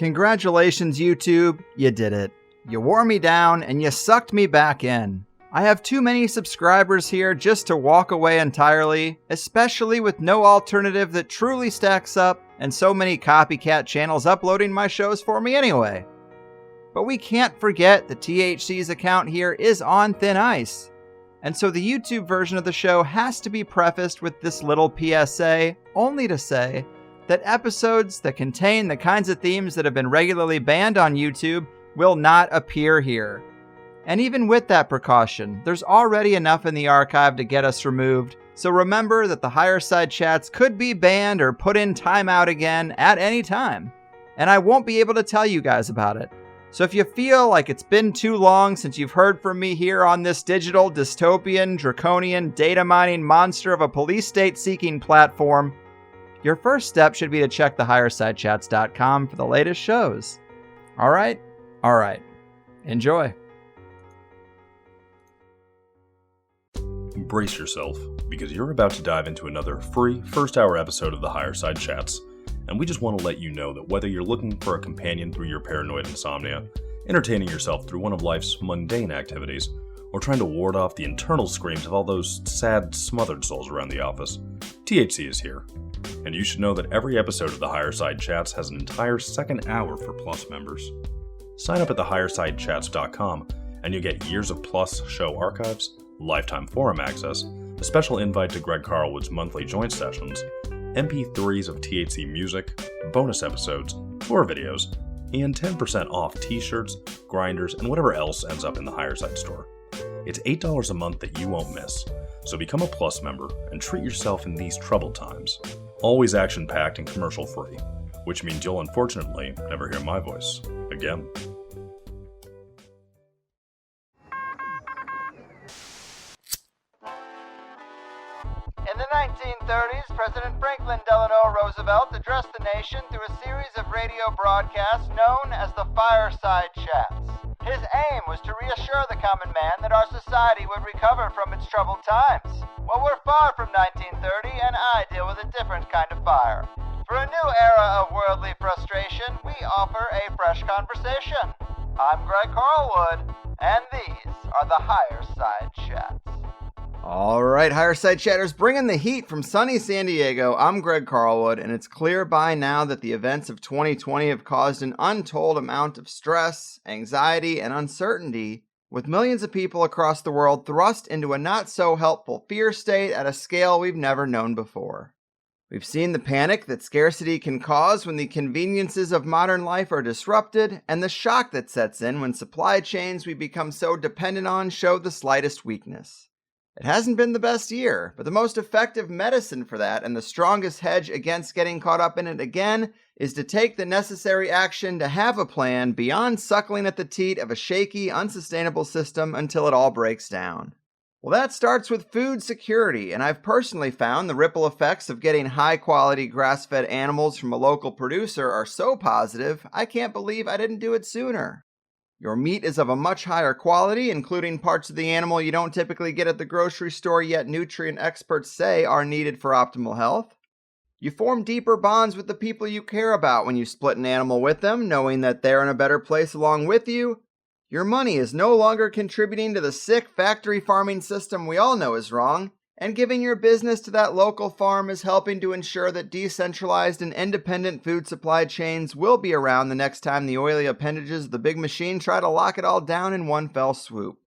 Congratulations, YouTube. You did it. You wore me down and you sucked me back in. I have too many subscribers here just to walk away entirely, especially with no alternative that truly stacks up and so many copycat channels uploading my shows for me anyway. But we can't forget that THC's account here is on thin ice. And so the YouTube version of the show has to be prefaced with this little PSA, only to say that episodes that contain the kinds of themes that have been regularly banned on YouTube will not appear here. And even with that precaution, there's already enough in the archive to get us removed, so remember that the higher side chats could be banned or put in timeout again at any time. And I won't be able to tell you guys about it. So if you feel like it's been too long since you've heard from me here on this digital, dystopian, draconian, data mining monster of a police state seeking platform, your first step should be to check the highersidechats.com for the latest shows. All right. Enjoy. Brace yourself, because you're about to dive into another free first-hour episode of the Higher Side Chats, and we just want to let you know that whether you're looking for a companion through your paranoid insomnia, entertaining yourself through one of life's mundane activities, or trying to ward off the internal screams of all those sad, smothered souls around the office, THC is here. And you should know that every episode of the Higher Side Chats has an entire second hour for Plus members. Sign up at thehighersidechats.com and you'll get years of Plus show archives, lifetime forum access, a special invite to Greg Carlwood's monthly joint sessions, MP3s of THC music, bonus episodes, tour videos, and 10% off t-shirts, grinders, and whatever else ends up in the Higher Side store. It's $8 a month that you won't miss, so become a Plus member and treat yourself in these troubled times. Always action-packed and commercial-free, which means you'll unfortunately never hear my voice again. In the 1930s, President Franklin Delano Roosevelt addressed the nation through a series of radio broadcasts known as the Fireside Chats. His aim was to reassure the common man that our society would recover from its troubled times. Well, we're far from 1930, and I deal with a different kind of fire. For a new era of worldly frustration, we offer a fresh conversation. I'm Greg Carlwood, and these are the Higher Side Chats. All right, Higher Side Chatters, bringing the heat from sunny San Diego. I'm Greg Carlwood, and it's clear by now that the events of 2020 have caused an untold amount of stress, anxiety, and uncertainty, with millions of people across the world thrust into a not-so-helpful fear state at a scale we've never known before. We've seen the panic that scarcity can cause when the conveniences of modern life are disrupted, and the shock that sets in when supply chains we become so dependent on show the slightest weakness. It hasn't been the best year, but the most effective medicine for that and the strongest hedge against getting caught up in it again is to take the necessary action to have a plan beyond suckling at the teat of a shaky, unsustainable system until it all breaks down. Well, that starts with food security, and I've personally found the ripple effects of getting high-quality grass-fed animals from a local producer are so positive, I can't believe I didn't do it sooner. Your meat is of a much higher quality, including parts of the animal you don't typically get at the grocery store, yet nutrient experts say are needed for optimal health. You form deeper bonds with the people you care about when you split an animal with them, knowing that they're in a better place along with you. Your money is no longer contributing to the sick factory farming system we all know is wrong, and giving your business to that local farm is helping to ensure that decentralized and independent food supply chains will be around the next time the oily appendages of the big machine try to lock it all down in one fell swoop.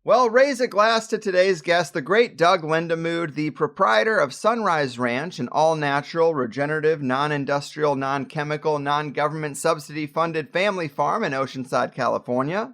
Well, raise a glass to today's guest, the great Doug Lindamood, the proprietor of SonRise Ranch, an all-natural, regenerative, non-industrial, non-chemical, non-government subsidy-funded family farm in Oceanside, California.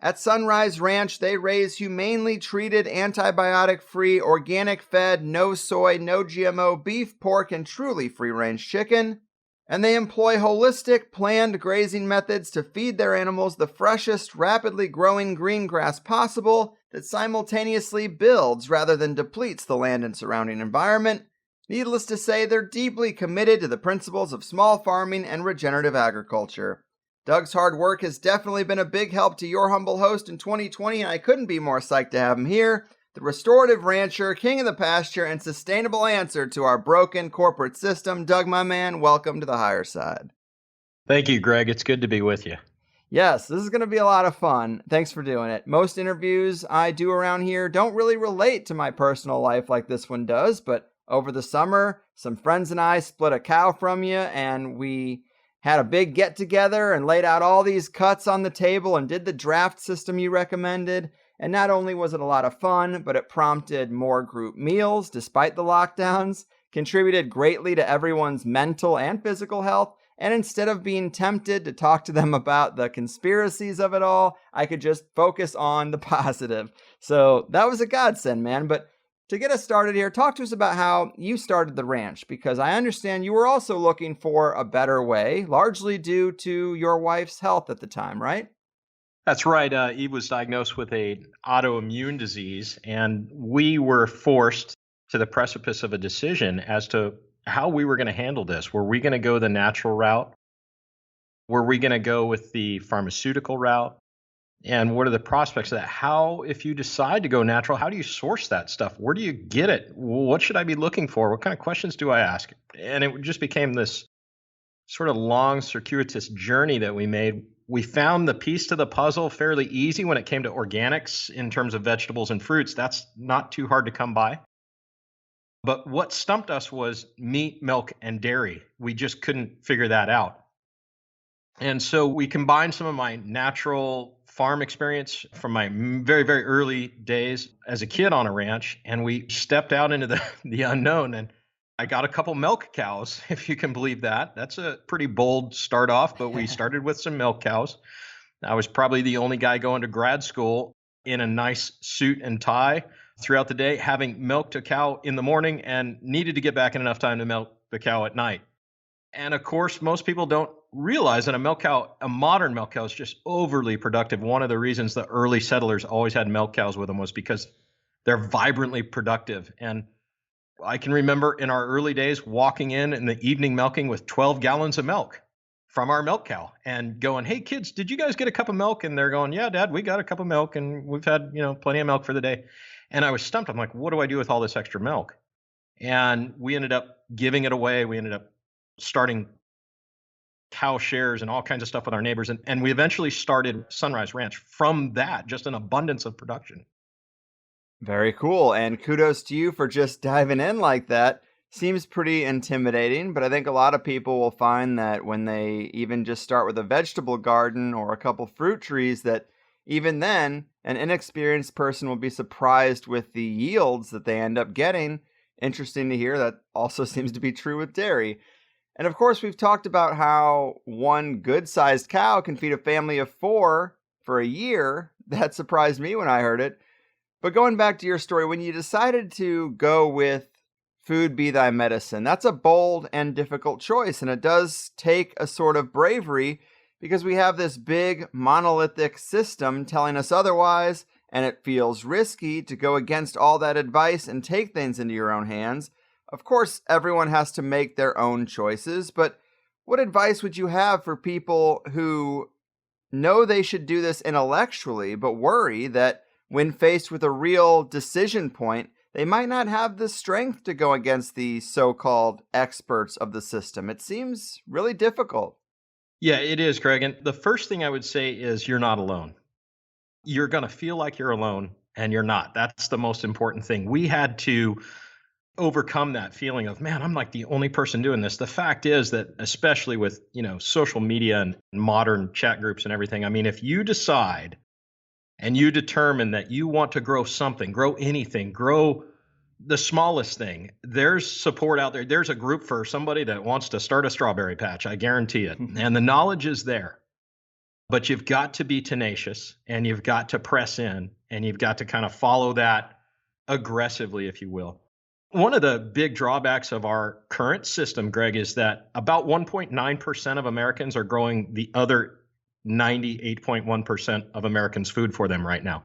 At SonRise Ranch, they raise humanely treated, antibiotic-free, organic-fed, no soy, no GMO beef, pork, and truly free-range chicken. And they employ holistic, planned grazing methods to feed their animals the freshest, rapidly growing green grass possible that simultaneously builds rather than depletes the land and surrounding environment. Needless to say, they're deeply committed to the principles of small farming and regenerative agriculture. Doug's hard work has definitely been a big help to your humble host in 2020, and I couldn't be more psyched to have him here. The restorative rancher, king of the pasture, and sustainable answer to our broken corporate system. Doug, my man, welcome to the Higher Side. Thank you, Greg. It's good to be with you. Yes, this is going to be a lot of fun. Thanks for doing it. Most interviews I do around here don't really relate to my personal life like this one does, but over the summer, some friends and I split a cow from you, and we had a big get together and laid out all these cuts on the table and did the draft system you recommended. And not only was it a lot of fun, but it prompted more group meals despite the lockdowns, contributed greatly to everyone's mental and physical health. And instead of being tempted to talk to them about the conspiracies of it all, I could just focus on the positive. So that was a godsend, man. But to get us started here, talk to us about how you started the ranch, because I understand you were also looking for a better way, largely due to your wife's health at the time, right? That's right. Eve was diagnosed with an autoimmune disease, and we were forced to the precipice of a decision as to how we were going to handle this. Were we going to go the natural route? Were we going to go with the pharmaceutical route? And what are the prospects of that? How, if you decide to go natural, how do you source that stuff? Where do you get it? What should I be looking for? What kind of questions do I ask? And it just became this sort of long, circuitous journey that we made. We found the piece to the puzzle fairly easy when it came to organics in terms of vegetables and fruits. That's not too hard to come by. But what stumped us was meat, milk, and dairy. We just couldn't figure that out. And so we combined some of my natural farm experience from my very, very early days as a kid on a ranch, and we stepped out into the unknown. And I got a couple milk cows, if you can believe that. That's a pretty bold start off, but we started with some milk cows. I was probably the only guy going to grad school in a nice suit and tie throughout the day, having milked a cow in the morning and needed to get back in enough time to milk the cow at night. And of course, most people don't realize that a modern milk cow is just overly productive. One of the reasons the early settlers always had milk cows with them was because they're vibrantly productive. And I can remember in our early days walking in the evening milking with 12 gallons of milk from our milk cow and going, "Hey kids, did you guys get a cup of milk?" And they're going, "Yeah, Dad, we got a cup of milk and we've had, plenty of milk for the day." And I was stumped. I'm like, what do I do with all this extra milk? And we ended up giving it away. We ended up starting cow shares and all kinds of stuff with our neighbors. And we eventually started SonRise Ranch from that, just an abundance of production. Very cool. And kudos to you for just diving in like that. Seems pretty intimidating, but I think a lot of people will find that when they even just start with a vegetable garden or a couple fruit trees, that even then, an inexperienced person will be surprised with the yields that they end up getting. Interesting to hear that also seems to be true with dairy. And of course, we've talked about how one good-sized cow can feed a family of 4 for a year. That surprised me when I heard it. But going back to your story, when you decided to go with food be thy medicine, that's a bold and difficult choice. And it does take a sort of bravery, because we have this big monolithic system telling us otherwise, and it feels risky to go against all that advice and take things into your own hands. Of course, everyone has to make their own choices, but what advice would you have for people who know they should do this intellectually, but worry that when faced with a real decision point, they might not have the strength to go against the so-called experts of the system? It seems really difficult. Yeah, it is, Greg. And the first thing I would say is you're not alone. You're going to feel like you're alone, and you're not. That's the most important thing. We had to overcome that feeling of, man, I'm like the only person doing this. The fact is that, especially with, social media and modern chat groups and everything, I mean, if you decide and you determine that you want to grow something, grow anything, grow the smallest thing, there's support out there. There's a group for somebody that wants to start a strawberry patch. I guarantee it. And the knowledge is there, but you've got to be tenacious, and you've got to press in, and you've got to kind of follow that aggressively, if you will. One of the big drawbacks of our current system, Greg, is that about 1.9% of Americans are growing the other 98.1% of Americans' food for them right now.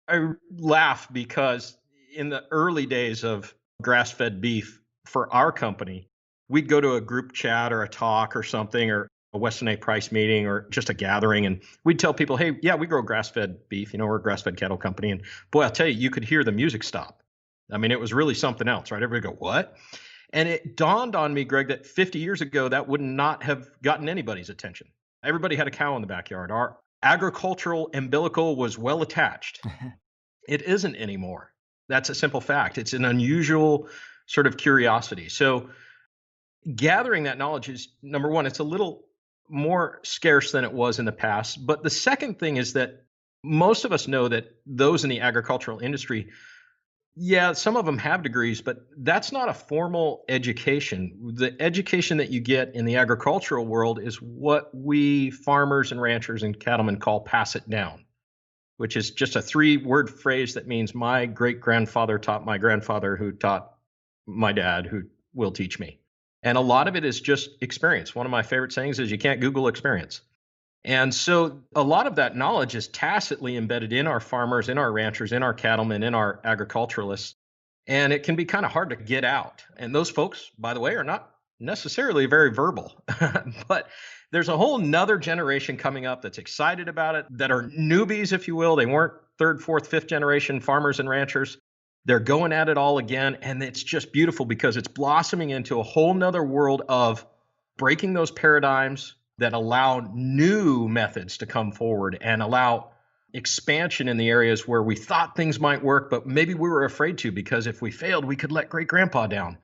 I laugh because in the early days of grass-fed beef for our company, we'd go to a group chat or a talk or something, or a Weston A. Price meeting, or just a gathering, and we'd tell people, hey, yeah, we grow grass-fed beef. We're a grass-fed cattle company. And boy, I'll tell you, you could hear the music stop. I mean, it was really something else, right? Everybody go, what? And it dawned on me, Greg, that 50 years ago, that would not have gotten anybody's attention. Everybody had a cow in the backyard. Our agricultural umbilical was well attached. It isn't anymore. That's a simple fact. It's an unusual sort of curiosity. So gathering that knowledge is, number one, it's a little more scarce than it was in the past. But the second thing is that most of us know that those in the agricultural industry, yeah, some of them have degrees, but that's not a formal education. The education that you get in the agricultural world is what we farmers and ranchers and cattlemen call pass it down, which is just a 3-word phrase that means my great-grandfather taught my grandfather who taught my dad who will teach me. And a lot of it is just experience. One of my favorite sayings is you can't Google experience. And so a lot of that knowledge is tacitly embedded in our farmers, in our ranchers, in our cattlemen, in our agriculturalists. And it can be kind of hard to get out. And those folks, by the way, are not necessarily very verbal. But there's a whole nother generation coming up that's excited about it, that are newbies, if you will. They weren't 3rd, 4th, 5th generation farmers and ranchers. They're going at it all again. And it's just beautiful because it's blossoming into a whole nother world of breaking those paradigms that allow new methods to come forward and allow expansion in the areas where we thought things might work, but maybe we were afraid to, because if we failed, we could let great grandpa down.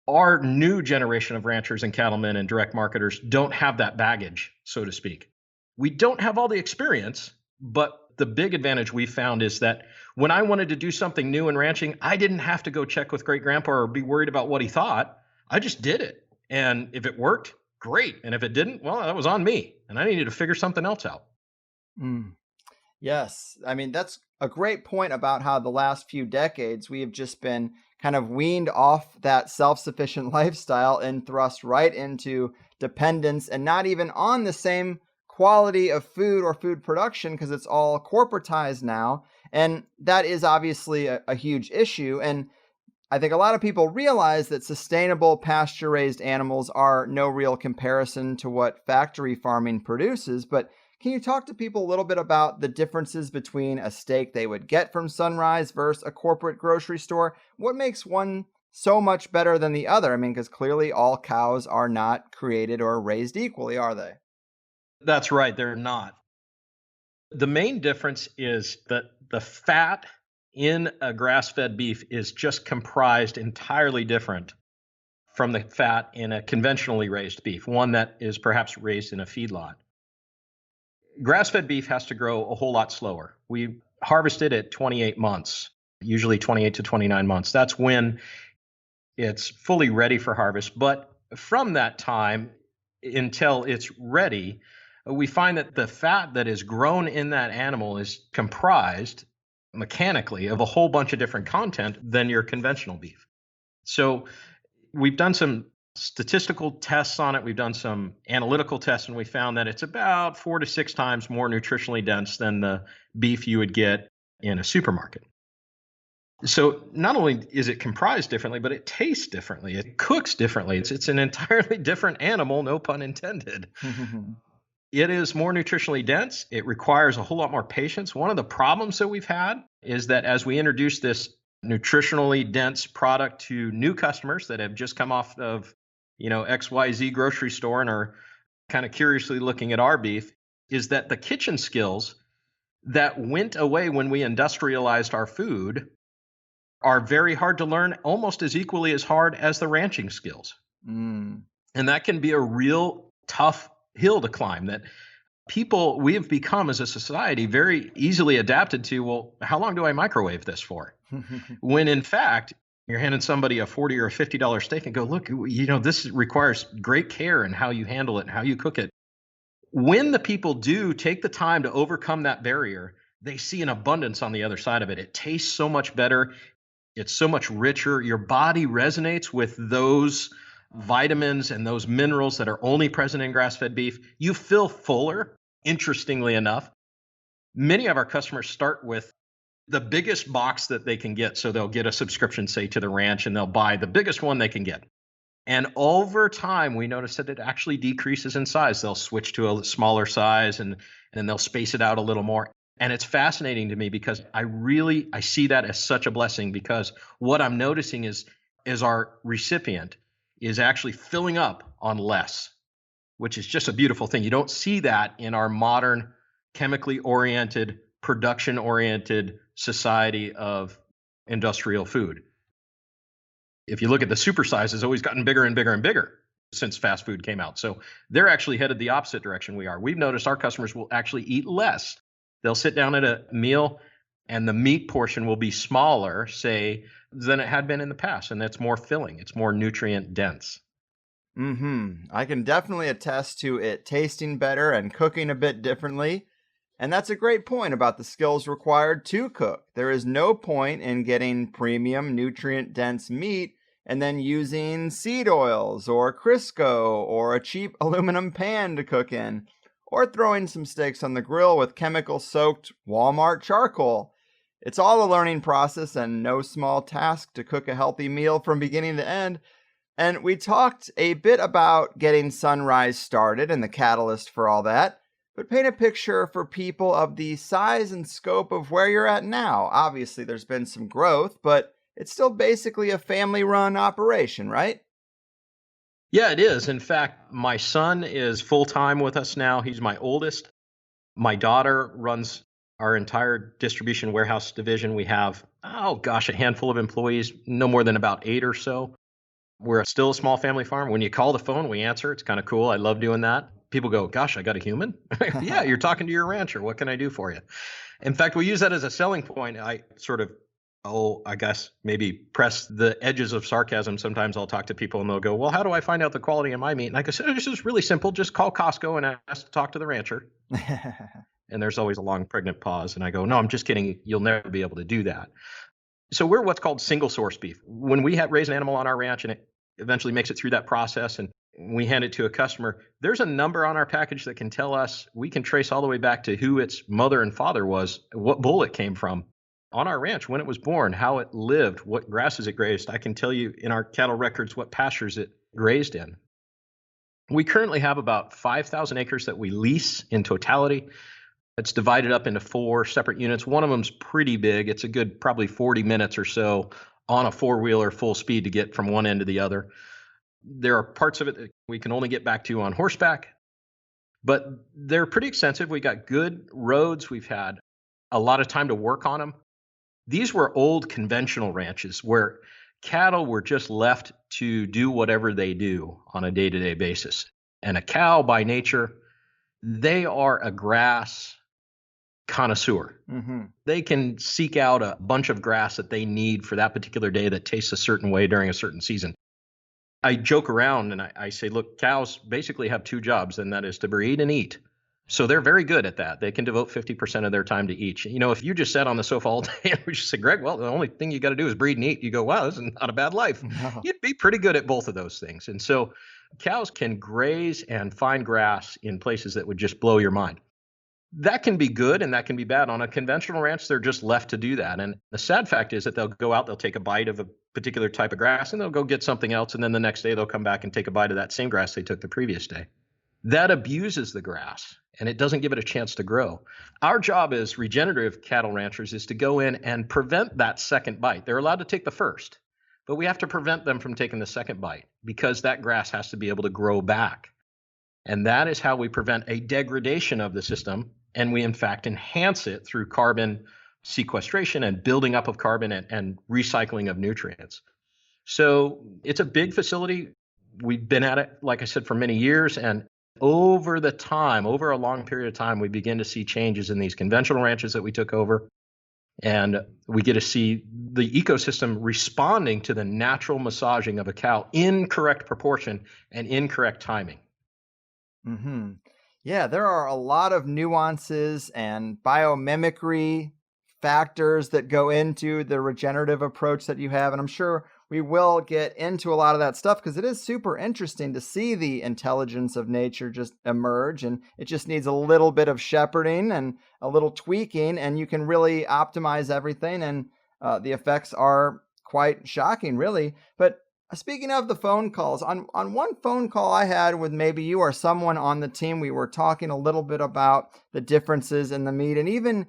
Our new generation of ranchers and cattlemen and direct marketers don't have that baggage, so to speak. We don't have all the experience, but the big advantage we found is that when I wanted to do something new in ranching, I didn't have to go check with great grandpa or be worried about what he thought. I just did it. And if it worked, great. And if it didn't, well, that was on me. And I needed to figure something else out. Yes. I mean, that's a great point about how the last few decades we have just been kind of weaned off that self-sufficient lifestyle and thrust right into dependence, and not even on the same quality of food or food production, because it's all corporatized now. And that is obviously a huge issue. And I think a lot of people realize that sustainable pasture-raised animals are no real comparison to what factory farming produces. But can you talk to people a little bit about the differences between a steak they would get from SonRise versus a corporate grocery store? What makes one so much better than the other? I mean, because clearly all cows are not created or raised equally, are they? That's right. They're not. The main difference is that the fat in a grass-fed beef is just comprised entirely different from the fat in a conventionally raised beef, one that is perhaps raised in a feedlot. Grass-fed beef has to grow a whole lot slower. We harvest it at 28 months, usually 28 to 29 months. That's when it's fully ready for harvest. But from that time until it's ready, we find that the fat that is grown in that animal is comprised mechanically of a whole bunch of different content than your conventional beef. So we've done some statistical tests on it. We've done some analytical tests, and we found that it's about 4 to 6 times more nutritionally dense than the beef you would get in a supermarket. So not only is it comprised differently, but it tastes differently. It cooks differently. It's an entirely different animal, no pun intended. It is more nutritionally dense. It requires a whole lot more patience. One of the problems that we've had is that as we introduce this nutritionally dense product to new customers that have just come off of, XYZ grocery store and are kind of curiously looking at our beef, is that the kitchen skills that went away when we industrialized our food are very hard to learn, almost as equally as hard as the ranching skills. And that can be a real tough hill to climb that we have become as a society very easily adapted to. Well, how long do I microwave this for? When in fact, you're handing somebody a $40 or $50 steak and go, look, this requires great care in how you handle it and how you cook it. When the people do take the time to overcome that barrier, they see an abundance on the other side of it. It tastes so much better. It's so much richer. Your body resonates with those vitamins and those minerals that are only present in grass-fed beef. You feel fuller, interestingly enough. Many of our customers start with the biggest box that they can get. So they'll get a subscription, say, to the ranch, and they'll buy the biggest one they can get. And over time, we notice that it actually decreases in size. They'll switch to a smaller size and then they'll space it out a little more. And it's fascinating to me because I see that as such a blessing, because what I'm noticing is is our recipient is actually filling up on less, which is just a beautiful thing. You don't see that in our modern, chemically oriented, production oriented society of industrial food. If you look at the supersize, it's always gotten bigger and bigger and bigger since fast food came out. So they're actually headed the opposite direction we are. We've noticed our customers will actually eat less. They'll sit down at a meal and the meat portion will be smaller, say, than it had been in the past. And that's more filling. It's more nutrient dense. I can definitely attest to it tasting better and cooking a bit differently. And that's a great point about the skills required to cook. There is no point in getting premium, nutrient-dense meat and then using seed oils or Crisco or a cheap aluminum pan to cook in, or throwing some steaks on the grill with chemical-soaked Walmart charcoal. It's all a learning process and no small task to cook a healthy meal from beginning to end. And we talked a bit about getting SonRise started and the catalyst for all that. But paint a picture for people of the size and scope of where you're at now. Obviously, there's been some growth, but it's still basically a family-run operation, right? Yeah, it is. In fact, my son is full-time with us now. He's my oldest. My daughter runs our entire distribution warehouse division. We have, a handful of employees, no more than about 8 or so. We're still a small family farm. When you call the phone, we answer. It's kind of cool. I love doing that. People go, gosh, I got a human? Yeah, you're talking to your rancher. What can I do for you? In fact, we use that as a selling point. I sort of, maybe press the edges of sarcasm. Sometimes I'll talk to people and they'll go, well, how do I find out the quality of my meat? And I go, this is really simple. Just call Costco and ask to talk to the rancher. And there's always a long pregnant pause. And I go, no, I'm just kidding. You'll never be able to do that. So we're what's called single source beef. When we raise an animal on our ranch and it eventually makes it through that process and we hand it to a customer, there's a number on our package that can tell us, we can trace all the way back to who its mother and father was, what bull it came from on our ranch, when it was born, how it lived, what grasses it grazed. I can tell you in our cattle records what pastures it grazed in. We currently have about 5,000 acres that we lease in totality. It's divided up into 4 separate units. One of them's pretty big. It's a good probably 40 minutes or so on a 4-wheeler full speed to get from one end to the other. There are parts of it that we can only get back to on horseback, but they're pretty extensive. We got good roads. We've had a lot of time to work on them. These were old conventional ranches where cattle were just left to do whatever they do on a day-to-day basis. And a cow by nature, they are a grass connoisseur. They can seek out a bunch of grass that they need for that particular day that tastes a certain way during a certain season. I joke around and I say, look, cows basically have 2 jobs, and that is to breed and eat. So they're very good at that. They can devote 50% of their time to each. You know, if you just sat on the sofa all day and we just said, Greg, well, the only thing you got to do is breed and eat, you go, wow, this is not a bad life. No. You'd be pretty good at both of those things. And so cows can graze and find grass in places that would just blow your mind. That can be good and that can be bad. On a conventional ranch, they're just left to do that. And the sad fact is that they'll go out, they'll take a bite of a particular type of grass, and they'll go get something else. And then the next day they'll come back and take a bite of that same grass they took the previous day. That abuses the grass and it doesn't give it a chance to grow. Our job as regenerative cattle ranchers is to go in and prevent that second bite. They're allowed to take the first, but we have to prevent them from taking the second bite because that grass has to be able to grow back. And that is how we prevent a degradation of the system. And we, in fact, enhance it through carbon sequestration and building up of carbon and recycling of nutrients. So it's a big facility. We've been at it, like I said, for many years. And over a long period of time, we begin to see changes in these conventional ranches that we took over. And we get to see the ecosystem responding to the natural massaging of a cow in correct proportion and in correct timing. Yeah, there are a lot of nuances and biomimicry factors that go into the regenerative approach that you have. And I'm sure we will get into a lot of that stuff because it is super interesting to see the intelligence of nature just emerge. And it just needs a little bit of shepherding and a little tweaking, and you can really optimize everything. And the effects are quite shocking, really. But speaking of the phone calls, on one phone call I had with maybe you or someone on the team, we were talking a little bit about the differences in the meat and even,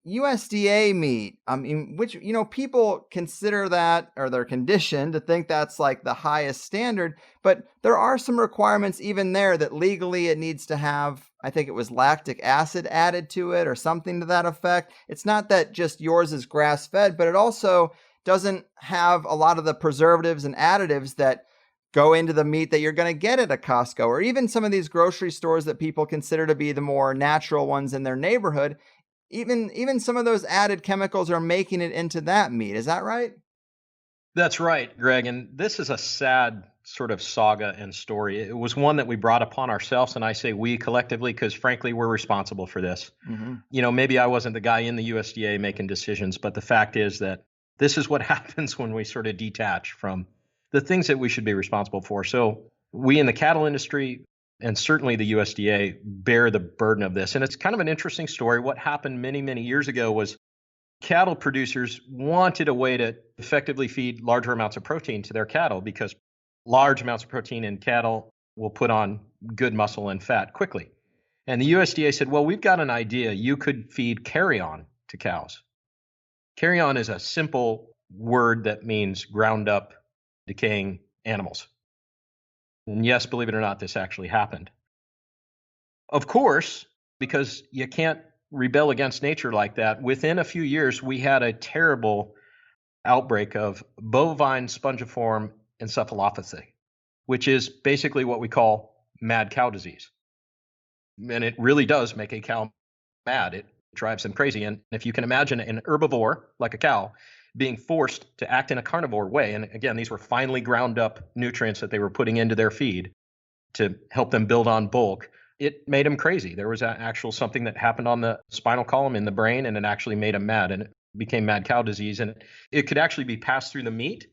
USDA meat, I mean, which, people consider that, or they're conditioned to think that's like the highest standard, but there are some requirements even there that legally it needs to have, I think it was lactic acid added to it or something to that effect. It's not that just yours is grass fed, but it also doesn't have a lot of the preservatives and additives that go into the meat that you're going to get at a Costco or even some of these grocery stores that people consider to be the more natural ones in their neighborhood. Even some of those added chemicals are making it into that meat. Is that right? That's right, Greg. And this is a sad sort of saga and story. It was one that we brought upon ourselves. And I say we collectively, because frankly, we're responsible for this. Mm-hmm. Maybe I wasn't the guy in the USDA making decisions, but the fact is that this is what happens when we sort of detach from the things that we should be responsible for. So we in the cattle industry, and certainly the USDA, bear the burden of this. And it's kind of an interesting story. What happened many, many years ago was cattle producers wanted a way to effectively feed larger amounts of protein to their cattle, because large amounts of protein in cattle will put on good muscle and fat quickly. And the USDA said, well, we've got an idea. You could feed carrion to cows. Carrion is a simple word that means ground up, decaying animals. And yes, believe it or not, this actually happened. Of course, because you can't rebel against nature like that, within a few years, we had a terrible outbreak of bovine spongiform encephalopathy, which is basically what we call mad cow disease. And it really does make a cow mad. It drives them crazy. And if you can imagine an herbivore like a cow being forced to act in a carnivore way, and again, these were finely ground up nutrients that they were putting into their feed to help them build on bulk, it made them crazy. There was actual something that happened on the spinal column in the brain, and it actually made them mad, and it became mad cow disease. And it could actually be passed through the meat.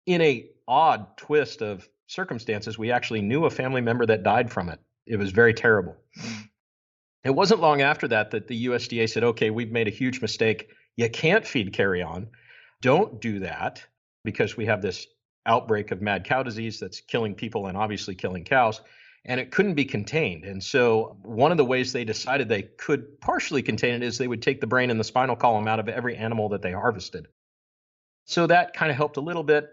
In a odd twist of circumstances, we actually knew a family member that died from it. It was very terrible. It wasn't long after that that the USDA said, okay, we've made a huge mistake. You can't feed carrion. Don't do that, because we have this outbreak of mad cow disease that's killing people and obviously killing cows, and it couldn't be contained. And so one of the ways they decided they could partially contain it is they would take the brain and the spinal column out of every animal that they harvested. So that kind of helped a little bit.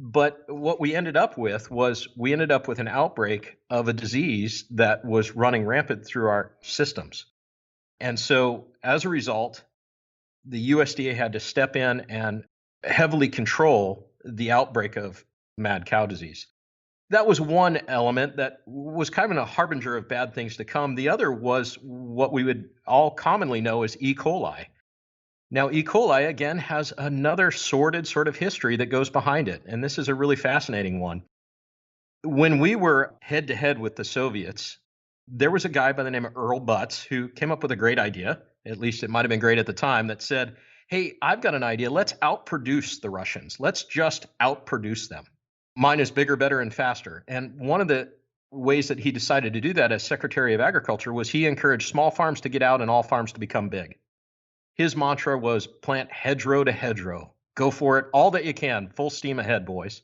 But what we ended up with was an outbreak of a disease that was running rampant through our systems. And so as a result, the USDA had to step in and heavily control the outbreak of mad cow disease. That was one element that was kind of a harbinger of bad things to come. The other was what we would all commonly know as E. coli. Now, E. coli, again, has another sordid sort of history that goes behind it. And this is a really fascinating one. When we were head to head with the Soviets, there was a guy by the name of Earl Butz who came up with a great idea. At least it might have been great at the time, that said, hey, I've got an idea. Let's outproduce the Russians. Let's just outproduce them. Mine is bigger, better, and faster. And one of the ways that he decided to do that as Secretary of Agriculture was he encouraged small farms to get out and all farms to become big. His mantra was plant hedgerow to hedgerow. Go for it, all that you can, full steam ahead, boys.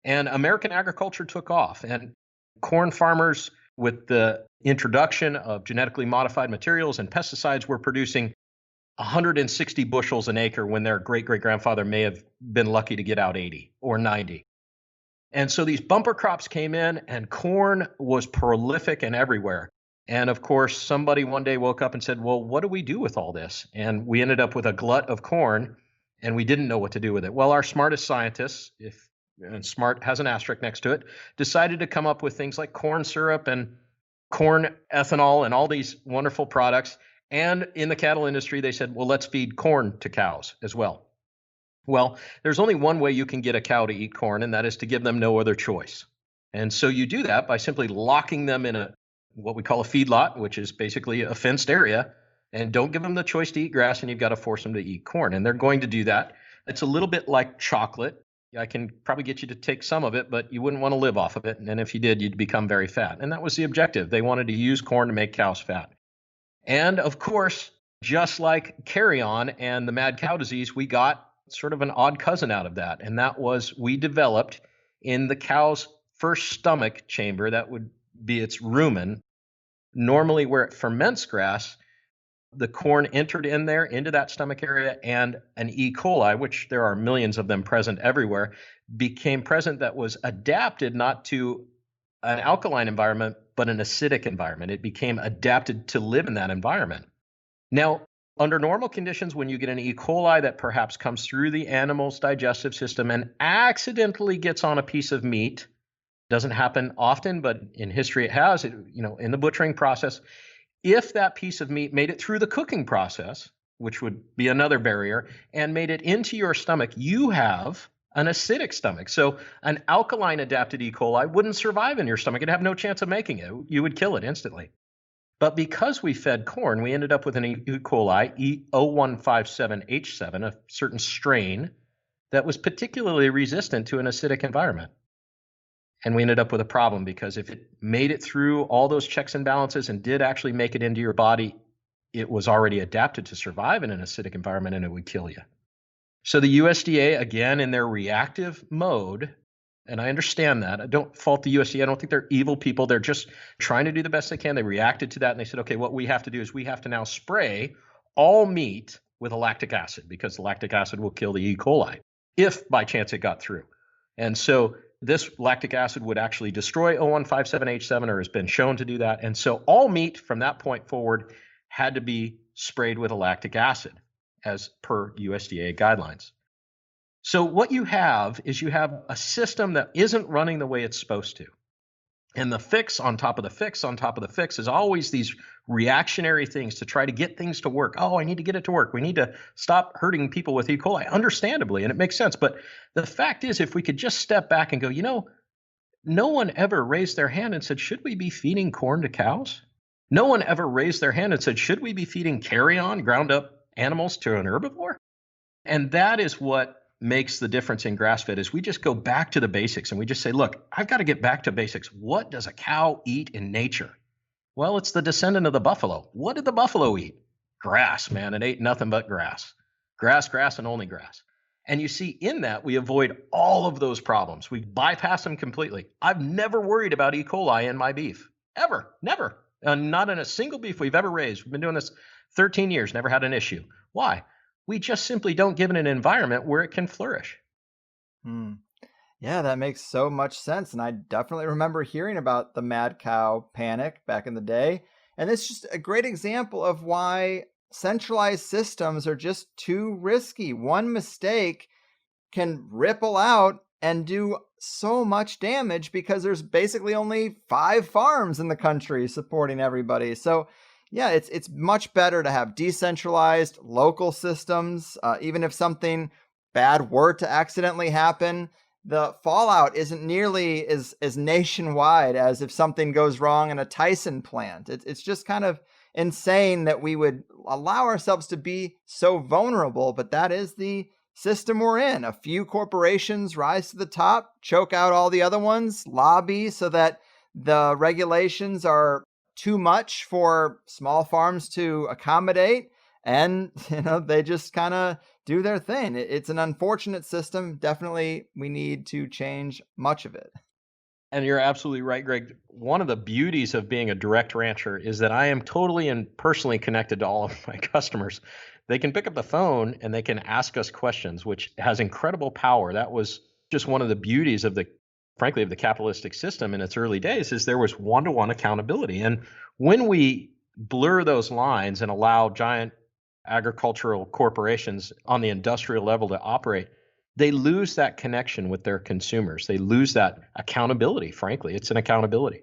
And American agriculture took off. And corn farmers, with the introduction of genetically modified materials and pesticides, were producing 160 bushels an acre when their great-great-grandfather may have been lucky to get out 80 or 90. And so these bumper crops came in, and corn was prolific and everywhere. And of course, somebody one day woke up and said, well, what do we do with all this? And we ended up with a glut of corn, and we didn't know what to do with it. Well, our smartest scientists, and smart has an asterisk next to it, decided to come up with things like corn syrup and corn ethanol and all these wonderful products. And in the cattle industry, they said, well, let's feed corn to cows as well. Well, there's only one way you can get a cow to eat corn, and that is to give them no other choice. And so you do that by simply locking them in what we call a feedlot, which is basically a fenced area, and don't give them the choice to eat grass, and you've got to force them to eat corn. And they're going to do that. It's a little bit like chocolate. I can probably get you to take some of it, but you wouldn't want to live off of it. And if you did, you'd become very fat. And that was the objective. They wanted to use corn to make cows fat. And of course, just like carrion and the mad cow disease, we got sort of an odd cousin out of that. And that was, we developed in the cow's first stomach chamber, that would be its rumen, normally where it ferments grass, the corn entered in there into that stomach area, and an E. coli, which there are millions of them present everywhere, became present that was adapted not to an alkaline environment, but an acidic environment. It became adapted to live in that environment. Now, under normal conditions, when you get an E. coli that perhaps comes through the animal's digestive system and accidentally gets on a piece of meat, doesn't happen often, but in history it has, in the butchering process, if that piece of meat made it through the cooking process, which would be another barrier, and made it into your stomach, you have an acidic stomach. So an alkaline adapted E. coli wouldn't survive in your stomach. It'd have no chance of making it. You would kill it instantly. But because we fed corn, we ended up with an E. coli, E0157H7, a certain strain that was particularly resistant to an acidic environment. And we ended up with a problem, because if it made it through all those checks and balances and did actually make it into your body, it was already adapted to survive in an acidic environment, and it would kill you. So the USDA, again, in their reactive mode, and I understand that. I don't fault the USDA. I don't think they're evil people. They're just trying to do the best they can. They reacted to that, and they said, okay, what we have to do is we have to now spray all meat with a lactic acid, because the lactic acid will kill the E. coli if by chance it got through. And so this lactic acid would actually destroy O157H7, or has been shown to do that. And so all meat from that point forward had to be sprayed with a lactic acid as per USDA guidelines. So what you have is you have a system that isn't running the way it's supposed to. And the fix on top of the fix on top of the fix is always these reactionary things to try to get things to work. Oh, I need to get it to work. We need to stop hurting people with E. coli, understandably, and it makes sense. But the fact is, if we could just step back and go, no one ever raised their hand and said, should we be feeding corn to cows? No one ever raised their hand and said, should we be feeding carrion, ground up animals to an herbivore? And that is what makes the difference in grass-fed, is we just go back to the basics and we just say, look, I've got to get back to basics. What does a cow eat in nature? Well, it's the descendant of the buffalo. What did the buffalo eat? Grass, man. It ate nothing but grass. Grass, grass, and only grass. And you see, in that, we avoid all of those problems. We bypass them completely. I've never worried about E. coli in my beef. Ever. Never. Not in a single beef we've ever raised. We've been doing this 13 years, never had an issue. Why? We just simply don't give it an environment where it can flourish. Yeah, that makes so much sense. And I definitely remember hearing about the mad cow panic back in the day. And it's just a great example of why centralized systems are just too risky. One mistake can ripple out and do so much damage, because there's basically only 5 farms in the country supporting everybody. So yeah, it's much better to have decentralized local systems. Even if something bad were to accidentally happen, the fallout isn't nearly as nationwide as if something goes wrong in a Tyson plant. It's just kind of insane that we would allow ourselves to be so vulnerable, but that is the system we're in. A few corporations rise to the top, choke out all the other ones, lobby so that the regulations are too much for small farms to accommodate, and they just kind of do their thing. It's an unfortunate system. Definitely we need to change much of it. And you're absolutely right, Greg. One of the beauties of being a direct rancher is that I am totally and personally connected to all of my customers. They can pick up the phone and they can ask us questions, which has incredible power. That was just one of the beauties of the capitalistic system in its early days, is there was one-to-one accountability. And when we blur those lines and allow giant agricultural corporations on the industrial level to operate, they lose that connection with their consumers. They lose that accountability, frankly. It's an accountability.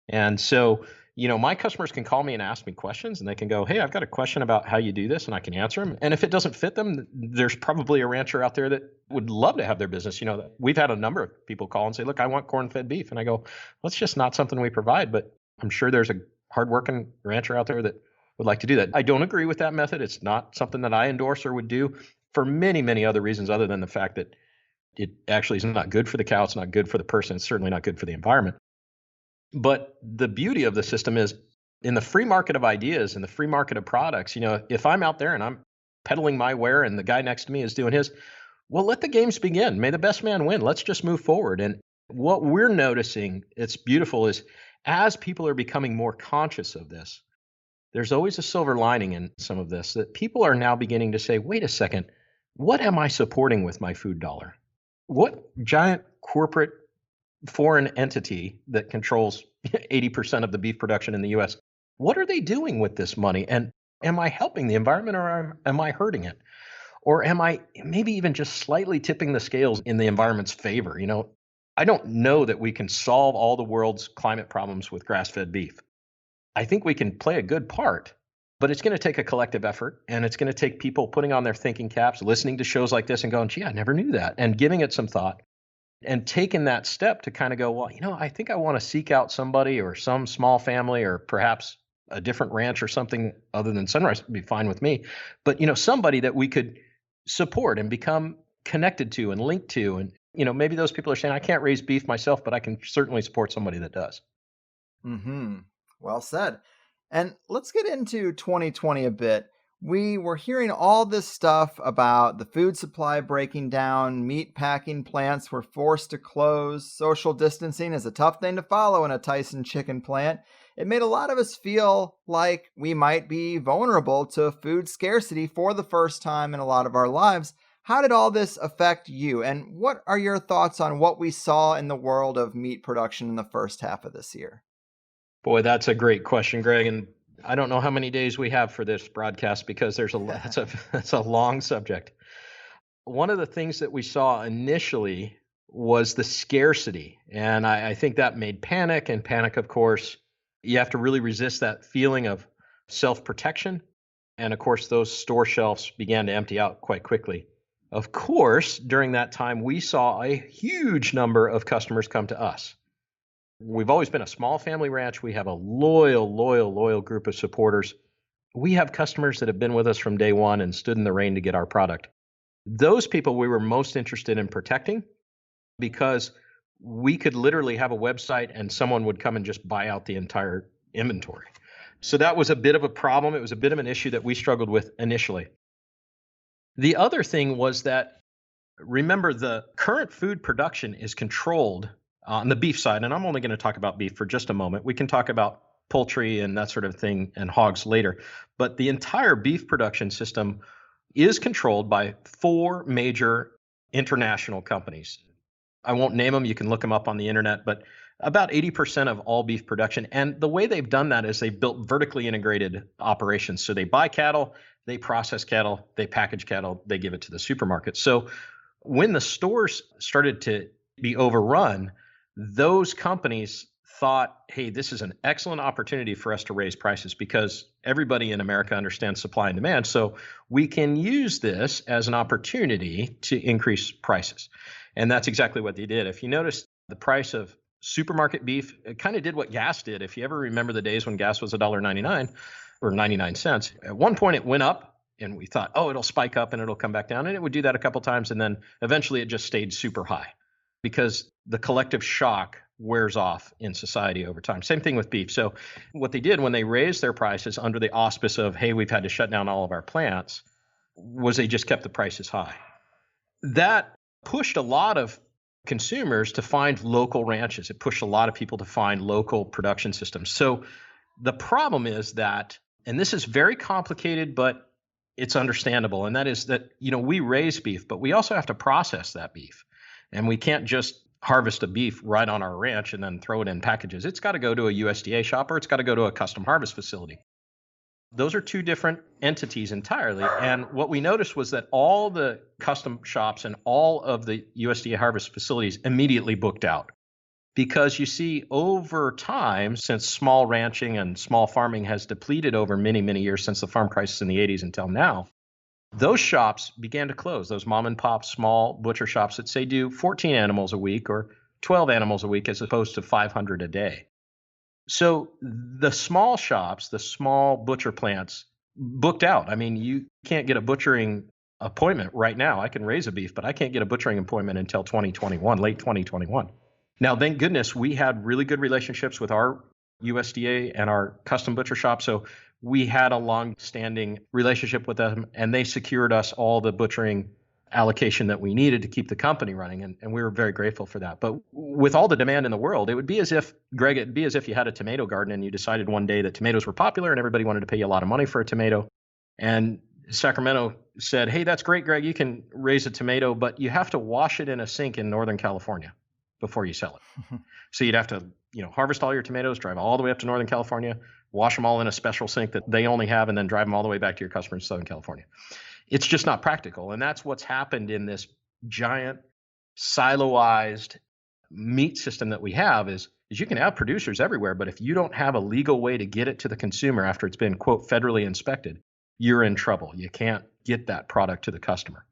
And so, my customers can call me and ask me questions, and they can go, hey, I've got a question about how you do this, and I can answer them. And if it doesn't fit them, there's probably a rancher out there that would love to have their business. We've had a number of people call and say, look, I want corn-fed beef. And I go, well, it's just not something we provide, but I'm sure there's a hardworking rancher out there that would like to do that. I don't agree with that method. It's not something that I endorse or would do, for many, many other reasons, other than the fact that it actually is not good for the cow. It's not good for the person. It's certainly not good for the environment. But the beauty of the system is, in the free market of ideas and the free market of products, if I'm out there and I'm peddling my ware and the guy next to me is doing his, well, let the games begin. May the best man win. Let's just move forward. And what we're noticing, it's beautiful, is as people are becoming more conscious of this, there's always a silver lining in some of this, that people are now beginning to say, wait a second, what am I supporting with my food dollar? What giant corporate foreign entity that controls 80% of the beef production in the US, what are they doing with this money? And am I helping the environment, or am I hurting it? Or am I maybe even just slightly tipping the scales in the environment's favor? I don't know that we can solve all the world's climate problems with grass-fed beef. I think we can play a good part, but it's going to take a collective effort, and it's going to take people putting on their thinking caps, listening to shows like this and going, gee, I never knew that, and giving it some thought and taking that step to kind of go, well, I think I want to seek out somebody or some small family, or perhaps a different ranch or something other than SonRise would be fine with me. But, somebody that we could support and become connected to and linked to. And, maybe those people are saying, I can't raise beef myself, but I can certainly support somebody that does. Mm-hmm. Well said. And let's get into 2020 a bit. We were hearing all this stuff about the food supply breaking down, meat packing plants were forced to close, social distancing is a tough thing to follow in a Tyson chicken plant. It made a lot of us feel like we might be vulnerable to food scarcity for the first time in a lot of our lives. How did all this affect you? And what are your thoughts on what we saw in the world of meat production in the first half of this year? Boy, that's a great question, Greg. And I don't know how many days we have for this broadcast, because that's a long subject. One of the things that we saw initially was the scarcity. And I think that made panic. And panic, of course, you have to really resist that feeling of self-protection. And of course, those store shelves began to empty out quite quickly. Of course, during that time, we saw a huge number of customers come to us. We've always been a small family ranch. We have a loyal group of supporters. We have customers that have been with us from day one and stood in the rain to get our product. Those people we were most interested in protecting, because we could literally have a website and someone would come and just buy out the entire inventory. So that was a bit of a problem. It was a bit of an issue that we struggled with initially. The other thing was that, remember, the current food production is controlled on the beef side, and I'm only going to talk about beef for just a moment. We can talk about poultry and that sort of thing and hogs later. But the entire beef production system is controlled by 4 major international companies. I won't name them. You can look them up on the internet, but about 80% of all beef production. And the way they've done that is they've built vertically integrated operations. So they buy cattle, they process cattle, they package cattle, they give it to the supermarket. So when the stores started to be overrun, those companies thought, hey, this is an excellent opportunity for us to raise prices, because everybody in America understands supply and demand. So we can use this as an opportunity to increase prices. And that's exactly what they did. If you notice, the price of supermarket beef, it kind of did what gas did. If you ever remember the days when gas was $1.99 or 99 cents, at one point it went up and we thought, oh, it'll spike up and it'll come back down. And it would do that a couple times. And then eventually it just stayed super high, because the collective shock wears off in society over time. Same thing with beef. So what they did when they raised their prices under the auspice of, hey, we've had to shut down all of our plants, was they just kept the prices high. That pushed a lot of consumers to find local ranches. It pushed a lot of people to find local production systems. So the problem is that, and this is very complicated, but it's understandable, and that is that, we raise beef, but we also have to process that beef. And we can't just harvest a beef right on our ranch and then throw it in packages. It's got to go to a USDA shop, or it's got to go to a custom harvest facility. Those are 2 different entities entirely. And what we noticed was that all the custom shops and all of the USDA harvest facilities immediately booked out. Because you see, over time, since small ranching and small farming has depleted over many, many years, since the farm crisis in the 80s until now, those shops began to close. Those mom and pop small butcher shops that say do 14 animals a week or 12 animals a week as opposed to 500 a day. So the small shops, the small butcher plants booked out. I mean, you can't get a butchering appointment right now. I can raise a beef, but I can't get a butchering appointment until 2021, late 2021. Now, thank goodness we had really good relationships with our USDA and our custom butcher shop. So we had a long-standing relationship with them, and they secured us all the butchering allocation that we needed to keep the company running. And we were very grateful for that. But with all the demand in the world, it would be as if, Greg, it'd be as if you had a tomato garden and you decided one day that tomatoes were popular and everybody wanted to pay you a lot of money for a tomato. And Sacramento said, hey, that's great, Greg, you can raise a tomato, but you have to wash it in a sink in Northern California before you sell it. So you'd have to, harvest all your tomatoes, drive all the way up to Northern California, wash them all in a special sink that they only have, and then drive them all the way back to your customer in Southern California. It's just not practical. And that's what's happened in this giant siloized meat system that we have is you can have producers everywhere, but if you don't have a legal way to get it to the consumer after it's been, quote, federally inspected, you're in trouble. You can't get that product to the customer.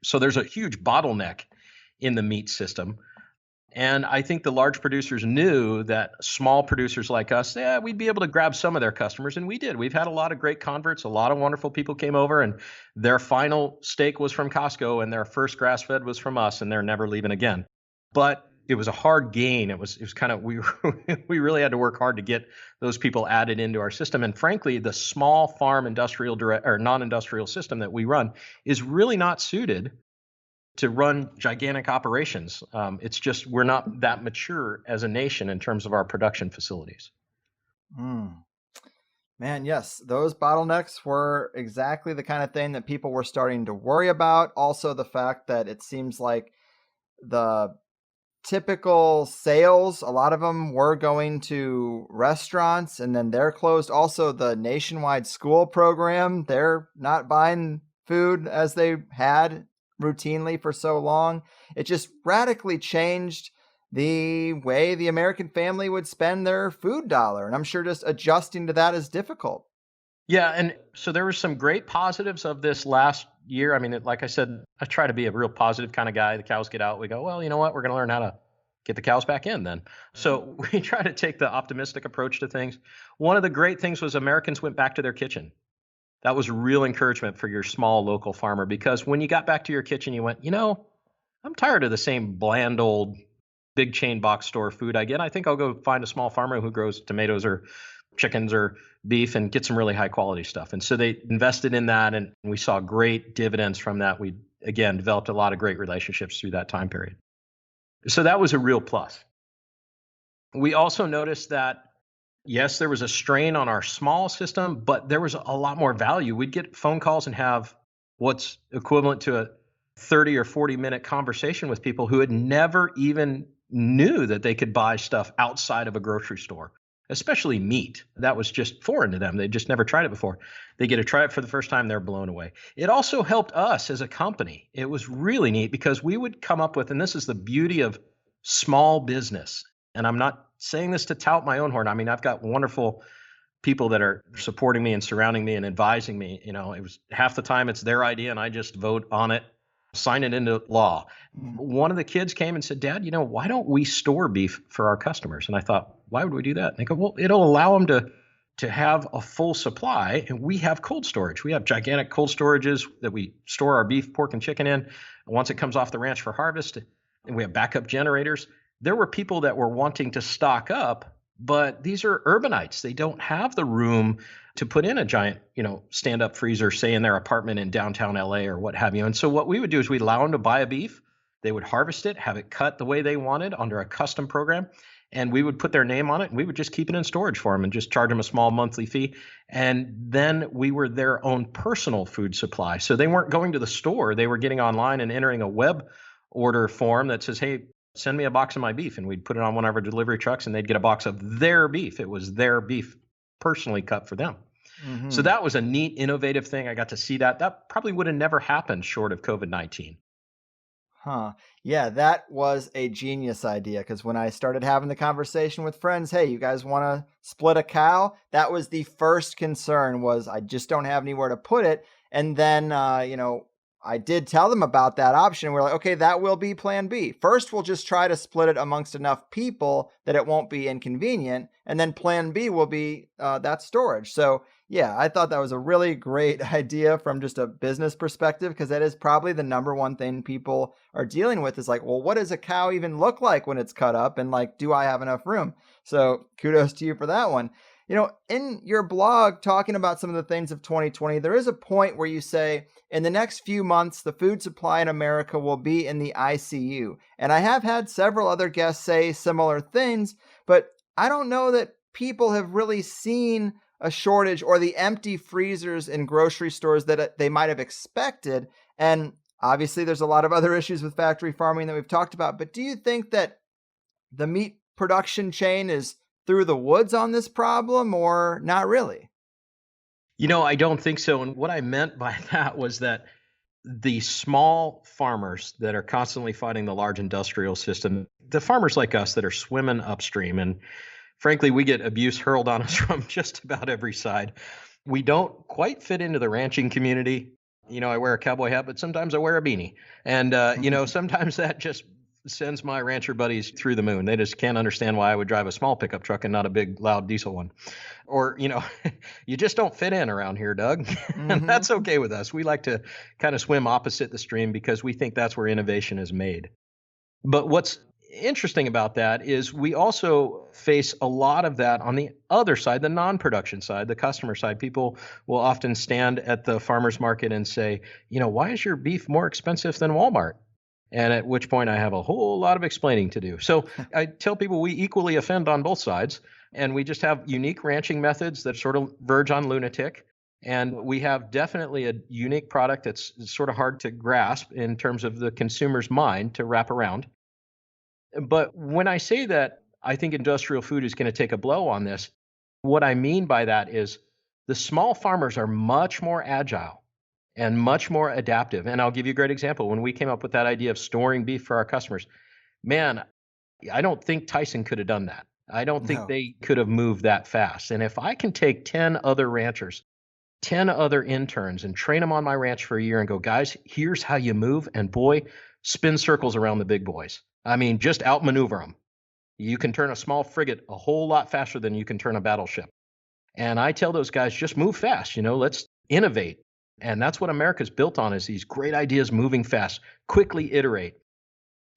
So there's a huge bottleneck in the meat system. And I think the large producers knew that small producers like us, we'd be able to grab some of their customers. And we did. We've had a lot of great converts. A lot of wonderful people came over and their final steak was from Costco and their first grass-fed was from us and they're never leaving again. But it was a hard gain. It was kind of, we really had to work hard to get those people added into our system. And frankly, the small farm industrial or non-industrial system that we run is really not suited to run gigantic operations. It's just, we're not that mature as a nation in terms of our production facilities. Man, yes, those bottlenecks were exactly the kind of thing that people were starting to worry about. Also, the fact that it seems like the typical sales, a lot of them were going to restaurants and then they're closed. Also, the nationwide school program, they're not buying food as they had routinely for so long. It just radically changed the way the American family would spend their food dollar. And I'm sure just adjusting to that is difficult. Yeah. And so there were some great positives of this last year. I mean, like I said, I try to be a real positive kind of guy. The cows get out. We go, well, you know what? We're going to learn how to get the cows back in then. So we try to take the optimistic approach to things. One of the great things was Americans went back to their kitchen. That was real encouragement for your small local farmer, because when you got back to your kitchen, you went, I'm tired of the same bland old big chain box store food I get. I think I'll go find a small farmer who grows tomatoes or chickens or beef and get some really high quality stuff. And so they invested in that and we saw great dividends from that. We, again, developed a lot of great relationships through that time period. So that was a real plus. We also noticed that yes, there was a strain on our small system, but there was a lot more value. We'd get phone calls and have what's equivalent to a 30 or 40-minute conversation with people who had never even knew that they could buy stuff outside of a grocery store, especially meat. That was just foreign to them. They'd just never tried it before. They get to try it for the first time, they're blown away. It also helped us as a company. It was really neat because we would come up with, and this is the beauty of small business, and I'm not saying this to tout my own horn. I mean, I've got wonderful people that are supporting me and surrounding me and advising me. It was half the time it's their idea and I just vote on it, sign it into law. One of the kids came and said, Dad, why don't we store beef for our customers? And I thought, why would we do that? And they go, well, it'll allow them to have a full supply. And we have cold storage. We have gigantic cold storages that we store our beef, pork, and chicken in. And once it comes off the ranch for harvest, and we have backup generators. There were people that were wanting to stock up, but these are urbanites. They don't have the room to put in a giant, stand-up freezer, say in their apartment in downtown LA or what have you. And so what we would do is we'd allow them to buy a beef. They would harvest it, have it cut the way they wanted under a custom program, and we would put their name on it, and we would just keep it in storage for them and just charge them a small monthly fee. And then we were their own personal food supply. So they weren't going to the store. They were getting online and entering a web order form that says, hey, send me a box of my beef. And we'd put it on one of our delivery trucks and they'd get a box of their beef. It was their beef personally cut for them. Mm-hmm. So that was a neat, innovative thing. I got to see that. That probably would have never happened short of COVID-19. Huh. Yeah, that was a genius idea, because when I started having the conversation with friends, hey, you guys want to split a cow? That was the first concern, was I just don't have anywhere to put it. And then, I did tell them about that option. We're like, okay, that will be plan B. First, we'll just try to split it amongst enough people that it won't be inconvenient. And then plan B will be that storage. So yeah, I thought that was a really great idea from just a business perspective, because that is probably the number one thing people are dealing with is like, well, what does a cow even look like when it's cut up? And like, do I have enough room? So kudos to you for that one. In your blog talking about some of the things of 2020, there is a point where you say, in the next few months, the food supply in America will be in the ICU. And I have had several other guests say similar things, but I don't know that people have really seen a shortage or the empty freezers in grocery stores that they might have expected. And obviously, there's a lot of other issues with factory farming that we've talked about. But do you think that the meat production chain is through the woods on this problem, or not really? I don't think so. And what I meant by that was that the small farmers that are constantly fighting the large industrial system, the farmers like us that are swimming upstream, and frankly, we get abuse hurled on us from just about every side. We don't quite fit into the ranching community. I wear a cowboy hat, but sometimes I wear a beanie. And, sometimes that just sends my rancher buddies through the moon. They just can't understand why I would drive a small pickup truck and not a big, loud diesel one. Or, you just don't fit in around here, Doug. And that's okay with us. We like to kind of swim opposite the stream because we think that's where innovation is made. But what's interesting about that is we also face a lot of that on the other side, the non-production side, the customer side. People will often stand at the farmer's market and say, why is your beef more expensive than Walmart? And at which point I have a whole lot of explaining to do. So I tell people we equally offend on both sides, and we just have unique ranching methods that sort of verge on lunatic. And we have definitely a unique product that's sort of hard to grasp in terms of the consumer's mind to wrap around. But when I say that I think industrial food is going to take a blow on this, what I mean by that is the small farmers are much more agile and much more adaptive. And I'll give you a great example. When we came up with that idea of storing beef for our customers, man, I don't think Tyson could have done that. I don't think they could have moved that fast. And if I can take 10 other ranchers, 10 other interns and train them on my ranch for a year and go, guys, here's how you move. And boy, spin circles around the big boys. I mean, just outmaneuver them. You can turn a small frigate a whole lot faster than you can turn a battleship. And I tell those guys, just move fast, let's innovate. And that's what America's built on, is these great ideas moving fast, quickly iterate.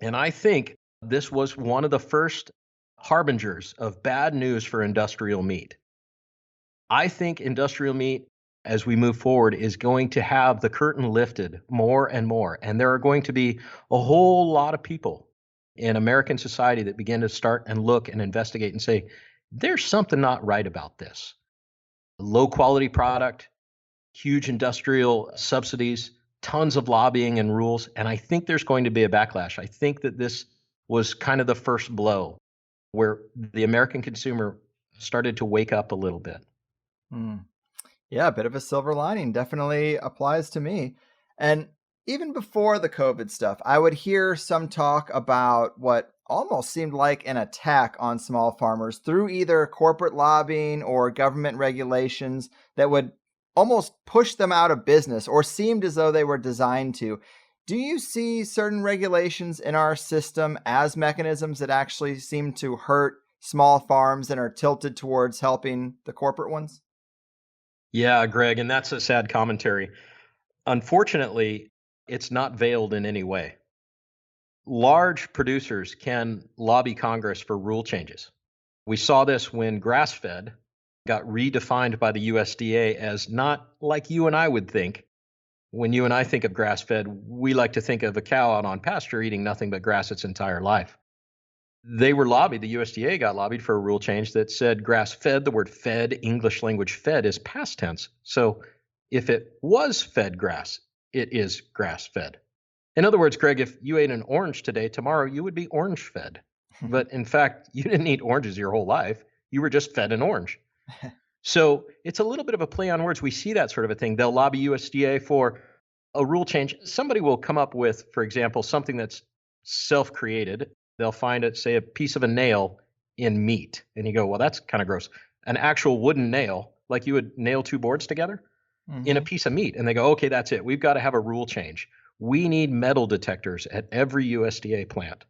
And I think this was one of the first harbingers of bad news for industrial meat. I think industrial meat, as we move forward, is going to have the curtain lifted more and more. And there are going to be a whole lot of people in American society that begin to start and look and investigate and say, there's something not right about this. Low quality product, huge industrial subsidies, tons of lobbying and rules. And I think there's going to be a backlash. I think that this was kind of the first blow where the American consumer started to wake up a little bit. Yeah, a bit of a silver lining definitely applies to me. And even before the COVID stuff, I would hear some talk about what almost seemed like an attack on small farmers through either corporate lobbying or government regulations that would almost push them out of business, or seemed as though they were designed to. Do you see certain regulations in our system as mechanisms that actually seem to hurt small farms and are tilted towards helping the corporate ones? Yeah, Greg, and that's a sad commentary. Unfortunately, it's not veiled in any way. Large producers can lobby Congress for rule changes. We saw this when grass-fed got redefined by the USDA as not like you and I would think. When you and I think of grass-fed, we like to think of a cow out on pasture eating nothing but grass its entire life. They were lobbied, the USDA got lobbied for a rule change that said grass-fed, the word fed, English language fed, is past tense. So if it was fed grass, it is grass-fed. In other words, Greg, if you ate an orange today, tomorrow you would be orange-fed. But in fact, you didn't eat oranges your whole life. You were just fed an orange. So it's a little bit of a play on words. We see that sort of a thing. They'll lobby USDA for a rule change. Somebody will come up with, for example, something that's self-created. They'll find it, say, a piece of a nail in meat. And you go, well, that's kind of gross. An actual wooden nail, like you would nail two boards together in a piece of meat. And they go, okay, that's it. We've got to have a rule change. We need metal detectors at every USDA plant.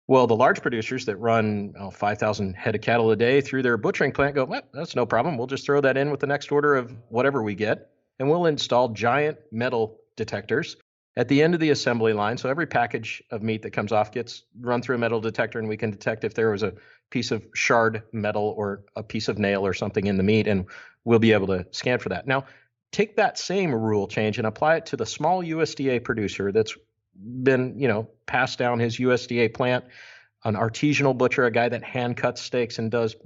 Well, the large producers that run 5,000 head of cattle a day through their butchering plant go, well, that's no problem. We'll just throw that in with the next order of whatever we get. And we'll install giant metal detectors at the end of the assembly line. So every package of meat that comes off gets run through a metal detector, and we can detect if there was a piece of shard metal or a piece of nail or something in the meat, and we'll be able to scan for that. Now, take that same rule change and apply it to the small USDA producer that's been, passed down his USDA plant, an artisanal butcher, a guy that hand cuts steaks and does,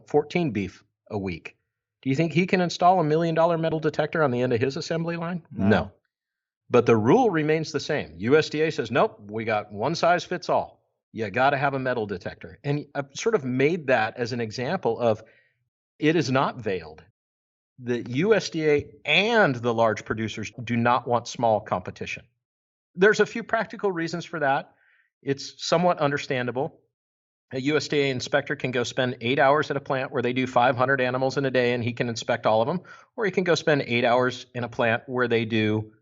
14 beef a week. Do you think he can install $1 million metal detector on the end of his assembly line? No. But the rule remains the same. USDA says, nope, we got one size fits all. You got to have a metal detector. And I've sort of made that as an example of it is not veiled. The USDA and the large producers do not want small competition. There's a few practical reasons for that. It's somewhat understandable. A USDA inspector can go spend 8 hours at a plant where they do 500 animals in a day and he can inspect all of them, or he can go spend 8 hours in a plant where they do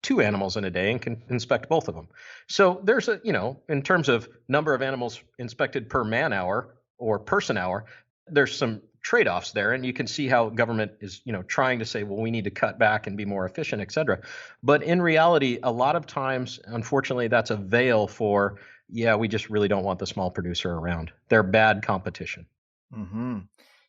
2 animals in a day and can inspect both of them. So there's in terms of number of animals inspected per man hour or person hour, there's some trade-offs there, and you can see how government is, trying to say, well, we need to cut back and be more efficient, et cetera. But in reality, a lot of times, unfortunately, that's a veil for, we just really don't want the small producer around. They're bad competition. Mm-hmm.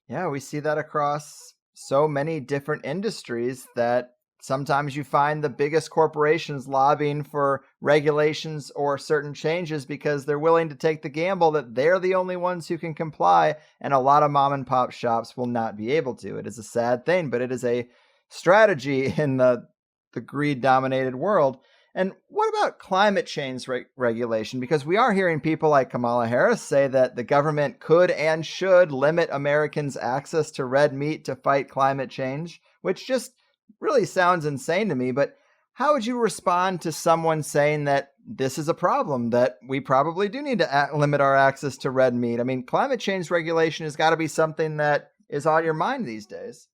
Yeah, we see that across so many different industries that sometimes you find the biggest corporations lobbying for regulations or certain changes because they're willing to take the gamble that they're the only ones who can comply, and a lot of mom and pop shops will not be able to. It is a sad thing, but it is a strategy in the greed-dominated world. And what about climate change regulation? Because we are hearing people like Kamala Harris say that the government could and should limit Americans' access to red meat to fight climate change, which just really sounds insane to me. But how would you respond to someone saying that this is a problem, that we probably do need to limit our access to red meat? I mean, climate change regulation has got to be something that is on your mind these days.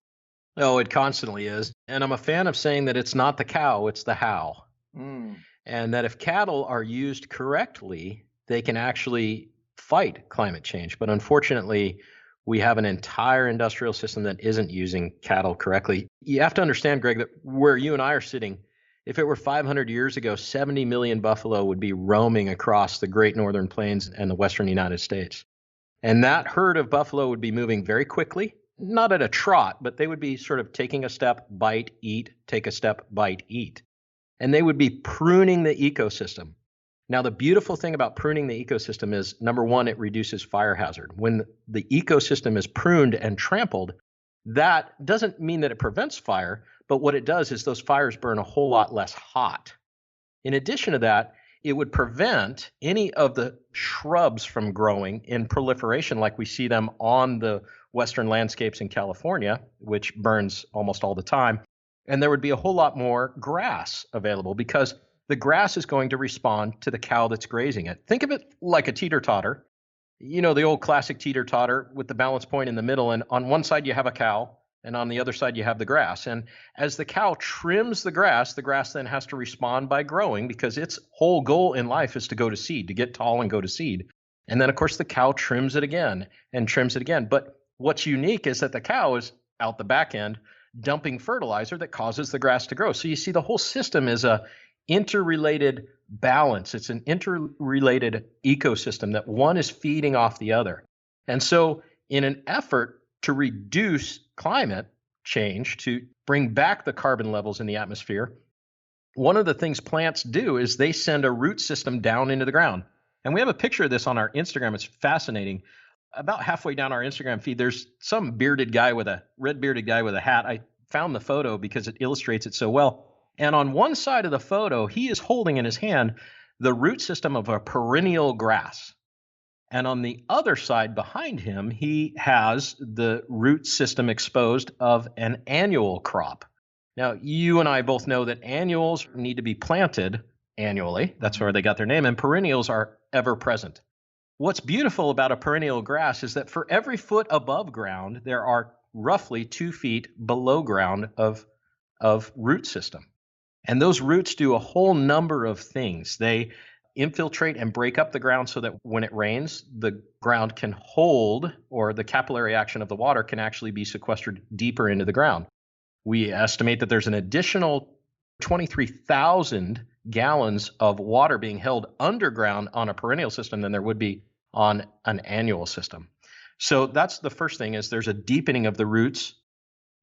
Oh, it constantly is. And I'm a fan of saying that it's not the cow, it's the how. And that if cattle are used correctly, they can actually fight climate change. But unfortunately, we have an entire industrial system that isn't using cattle correctly. You have to understand, Greg, that where you and I are sitting, if it were 500 years ago, 70 million buffalo would be roaming across the Great Northern Plains and the western United States. And that herd of buffalo would be moving very quickly, not at a trot, but they would be sort of taking a step, bite, eat, take a step, bite, eat. And they would be pruning the ecosystem. Now, the beautiful thing about pruning the ecosystem is, number one, it reduces fire hazard. When the ecosystem is pruned and trampled, that doesn't mean that it prevents fire, but what it does is those fires burn a whole lot less hot. In addition to that, it would prevent any of the shrubs from growing in proliferation like we see them on the western landscapes in California, which burns almost all the time. And there would be a whole lot more grass available because the grass is going to respond to the cow that's grazing it. Think of it like a teeter-totter. The old classic teeter-totter with the balance point in the middle. And on one side you have a cow, and on the other side you have the grass. And as the cow trims the grass then has to respond by growing because its whole goal in life is to go to seed, to get tall and go to seed. And then, of course, the cow trims it again and trims it again. But what's unique is that the cow is out the back end dumping fertilizer that causes the grass to grow. So you see the whole system is a interrelated balance. It's an interrelated ecosystem that one is feeding off the other. And so in an effort to reduce climate change, to bring back the carbon levels in the atmosphere, one of the things plants do is they send a root system down into the ground. And we have a picture of this on our Instagram. It's fascinating. About halfway down our Instagram feed, there's some red bearded guy with a hat. I found the photo because it illustrates it so well. And on one side of the photo, he is holding in his hand the root system of a perennial grass. And on the other side behind him, he has the root system exposed of an annual crop. Now, you and I both know that annuals need to be planted annually. That's where they got their name. And perennials are ever present. What's beautiful about a perennial grass is that for every foot above ground, there are roughly 2 feet below ground of root system. And those roots do a whole number of things. They infiltrate and break up the ground so that when it rains, the ground can hold, or the capillary action of the water can actually be sequestered deeper into the ground. We estimate that there's an additional 23,000 gallons of water being held underground on a perennial system than there would be on an annual system. So that's the first thing, is there's a deepening of the roots.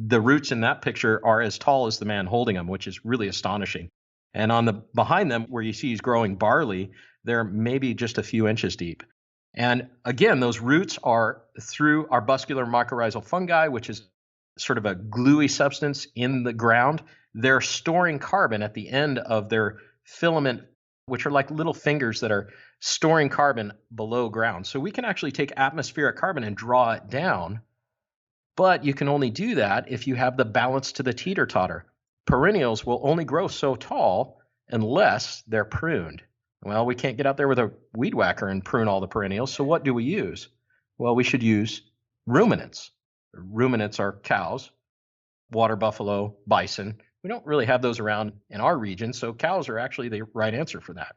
The roots in that picture are as tall as the man holding them, which is really astonishing. And on the behind them, where you see he's growing barley, they're maybe just a few inches deep. And again, those roots are through arbuscular mycorrhizal fungi, which is sort of a gluey substance in the ground. They're storing carbon at the end of their filament, which are like little fingers that are storing carbon below ground. So we can actually take atmospheric carbon and draw it down, but you can only do that if you have the balance to the teeter-totter. Perennials will only grow so tall unless they're pruned. Well, we can't get out there with a weed whacker and prune all the perennials, so what do we use? Well, we should use ruminants. Ruminants are cows, water buffalo, bison. We don't really have those around in our region, so cows are actually the right answer for that.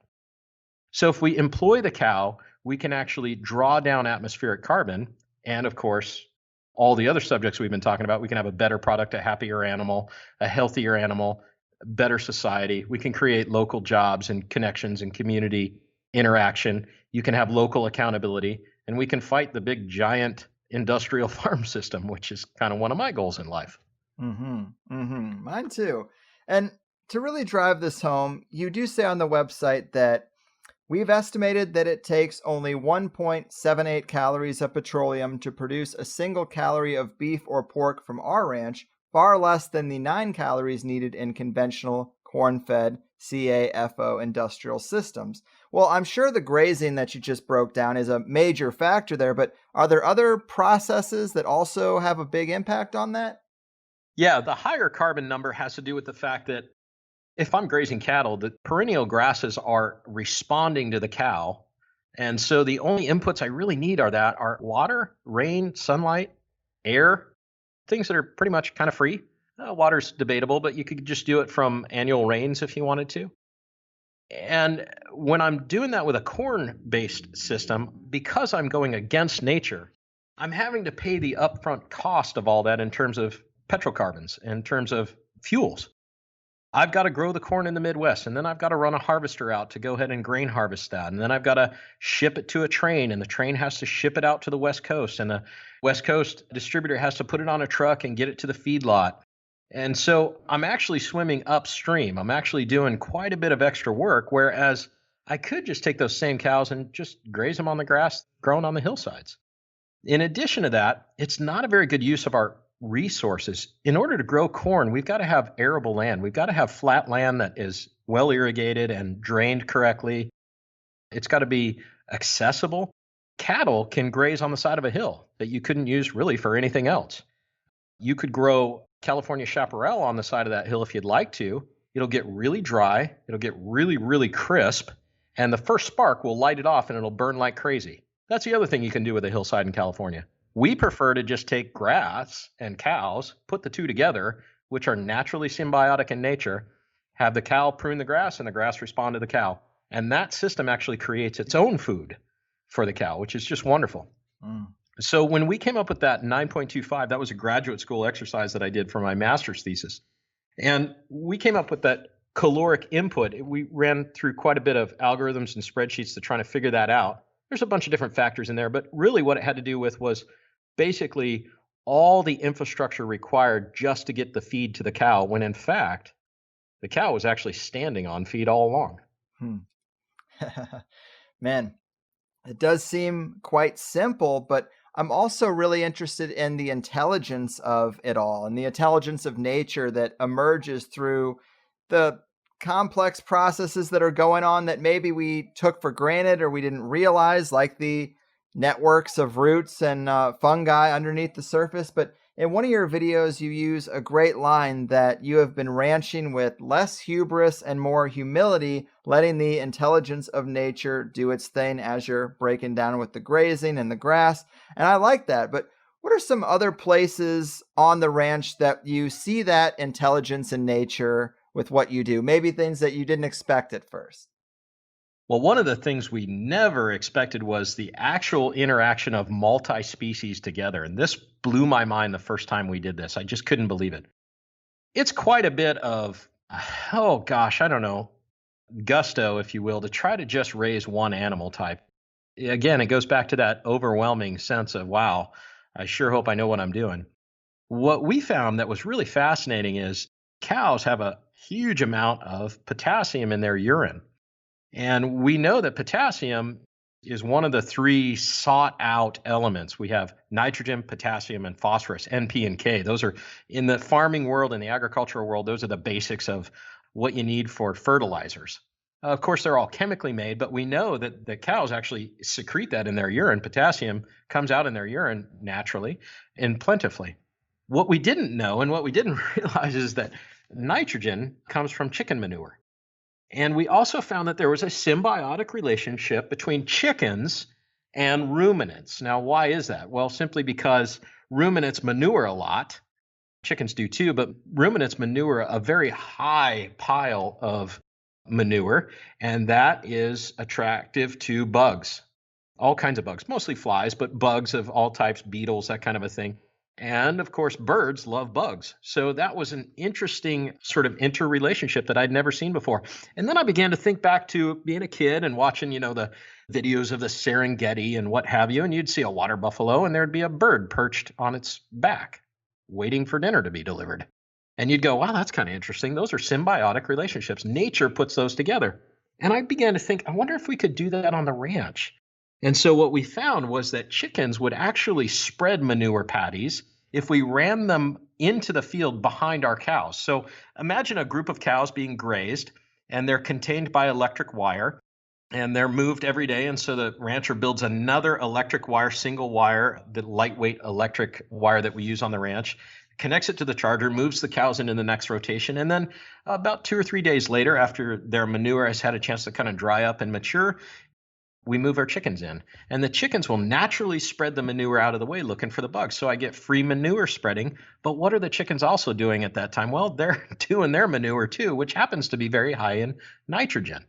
So if we employ the cow, we can actually draw down atmospheric carbon, and of course, all the other subjects we've been talking about. We can have a better product, a happier animal, a healthier animal, better society. We can create local jobs and connections and community interaction. You can have local accountability, and we can fight the big giant industrial farm system, which is kind of one of my goals in life. Mine too. And to really drive this home, you do say on the website that we've estimated that it takes only 1.78 calories of petroleum to produce a single calorie of beef or pork from our ranch, far less than the 9 calories needed in conventional corn-fed CAFO industrial systems. Well, I'm sure the grazing that you just broke down is a major factor there, but are there other processes that also have a big impact on that? Yeah, the higher carbon number has to do with the fact that if I'm grazing cattle, the perennial grasses are responding to the cow. And so the only inputs I really need are water, rain, sunlight, air, things that are pretty much kind of free. Water's debatable, but you could just do it from annual rains if you wanted to. And when I'm doing that with a corn-based system, because I'm going against nature, I'm having to pay the upfront cost of all that in terms of petrocarbons, in terms of fuels. I've got to grow the corn in the Midwest, and then I've got to run a harvester out to go ahead and grain harvest that. And then I've got to ship it to a train, and the train has to ship it out to the West Coast, and the West Coast distributor has to put it on a truck and get it to the feedlot. And so I'm actually swimming upstream. I'm actually doing quite a bit of extra work, whereas I could just take those same cows and just graze them on the grass growing on the hillsides. In addition to that, it's not a very good use of our resources. In order to grow corn, we've got to have arable land. We've got to have flat land that is well irrigated and drained correctly. It's got to be accessible. Cattle can graze on the side of a hill that you couldn't use really for anything else. You could grow California chaparral on the side of that hill if you'd like to. It'll get really dry. It'll get really, really crisp. And the first spark will light it off and it'll burn like crazy. That's the other thing you can do with a hillside in California. We prefer to just take grass and cows, put the two together, which are naturally symbiotic in nature, have the cow prune the grass and the grass respond to the cow. And that system actually creates its own food for the cow, which is just wonderful. So when we came up with that 9.25, that was a graduate school exercise that I did for my master's thesis. And we came up with that caloric input. We ran through quite a bit of algorithms and spreadsheets to try to figure that out. There's a bunch of different factors in there, but really what it had to do with was basically all the infrastructure required just to get the feed to the cow, when in fact, the cow was actually standing on feed all along. Man, it does seem quite simple, but I'm also really interested in the intelligence of it all and the intelligence of nature that emerges through the complex processes that are going on that maybe we took for granted or we didn't realize, like the networks of roots and fungi underneath the surface. But in one of your videos, you use a great line that you have been ranching with less hubris and more humility, letting the intelligence of nature do its thing as you're breaking down with the grazing and the grass. And I like that. But what are some other places on the ranch that you see that intelligence in nature with what you do? Maybe things that you didn't expect at first. Well, one of the things we never expected was the actual interaction of multi-species together. And this blew my mind the first time we did this. I just couldn't believe it. It's quite a bit of, gusto, if you will, to try to just raise one animal type. again, it goes back to that overwhelming sense of, wow, I sure hope I know what I'm doing. What we found that was really fascinating is cows have a huge amount of potassium in their urine. And we know that potassium is one of the three sought out elements. We have nitrogen, potassium, and phosphorus, N, P, and K. Those are in the farming world, in the agricultural world, those are the basics of what you need for fertilizers. Of course, they're all chemically made, but we know that the cows actually secrete that in their urine. Potassium comes out in their urine naturally and plentifully. What we didn't know and what we didn't realize is that nitrogen comes from chicken manure. And we also found that there was a symbiotic relationship between chickens and ruminants. Now, why is that? Well, simply because ruminants manure a lot. Chickens do too, but ruminants manure a very high pile of manure, and that is attractive to bugs, all kinds of bugs, mostly flies, but bugs of all types, beetles, that kind of a thing. And of course, birds love bugs. So that was an interesting sort of interrelationship that I'd never seen before. And then I began to think back to being a kid and watching, the videos of the Serengeti and what have you. And you'd see a water buffalo and there'd be a bird perched on its back, waiting for dinner to be delivered. And you'd go, wow, that's kind of interesting. Those are symbiotic relationships. Nature puts those together. And I began to think, I wonder if we could do that on the ranch. And so what we found was that chickens would actually spread manure patties if we ran them into the field behind our cows. So imagine a group of cows being grazed, and they're contained by electric wire, and they're moved every day. And so the rancher builds another electric wire, single wire, the lightweight electric wire that we use on the ranch, connects it to the charger, moves the cows into the next rotation. And then about 2 or 3 days later, after their manure has had a chance to kind of dry up and mature, we move our chickens in, and the chickens will naturally spread the manure out of the way looking for the bugs. So I get free manure spreading. But what are the chickens also doing at that time? Well, they're doing their manure too, which happens to be very high in nitrogen.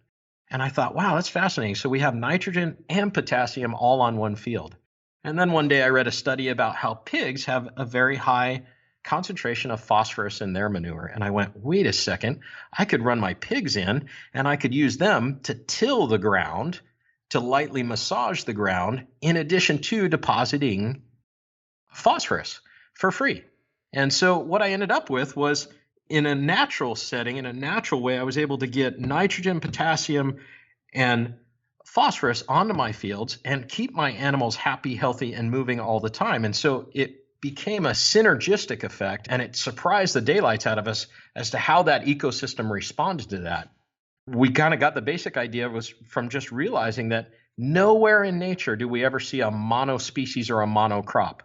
And I thought, wow, that's fascinating. So we have nitrogen and potassium all on one field. And then one day I read a study about how pigs have a very high concentration of phosphorus in their manure. And I went, wait a second, I could run my pigs in and I could use them to till the ground, to lightly massage the ground, in addition to depositing phosphorus for free. And so what I ended up with was, in a natural setting, in a natural way, I was able to get nitrogen, potassium, and phosphorus onto my fields and keep my animals happy, healthy, and moving all the time. And so it became a synergistic effect, and it surprised the daylights out of us as to how that ecosystem responded to that. We kind of got the basic idea was from just realizing that nowhere in nature do we ever see a monospecies or a monocrop.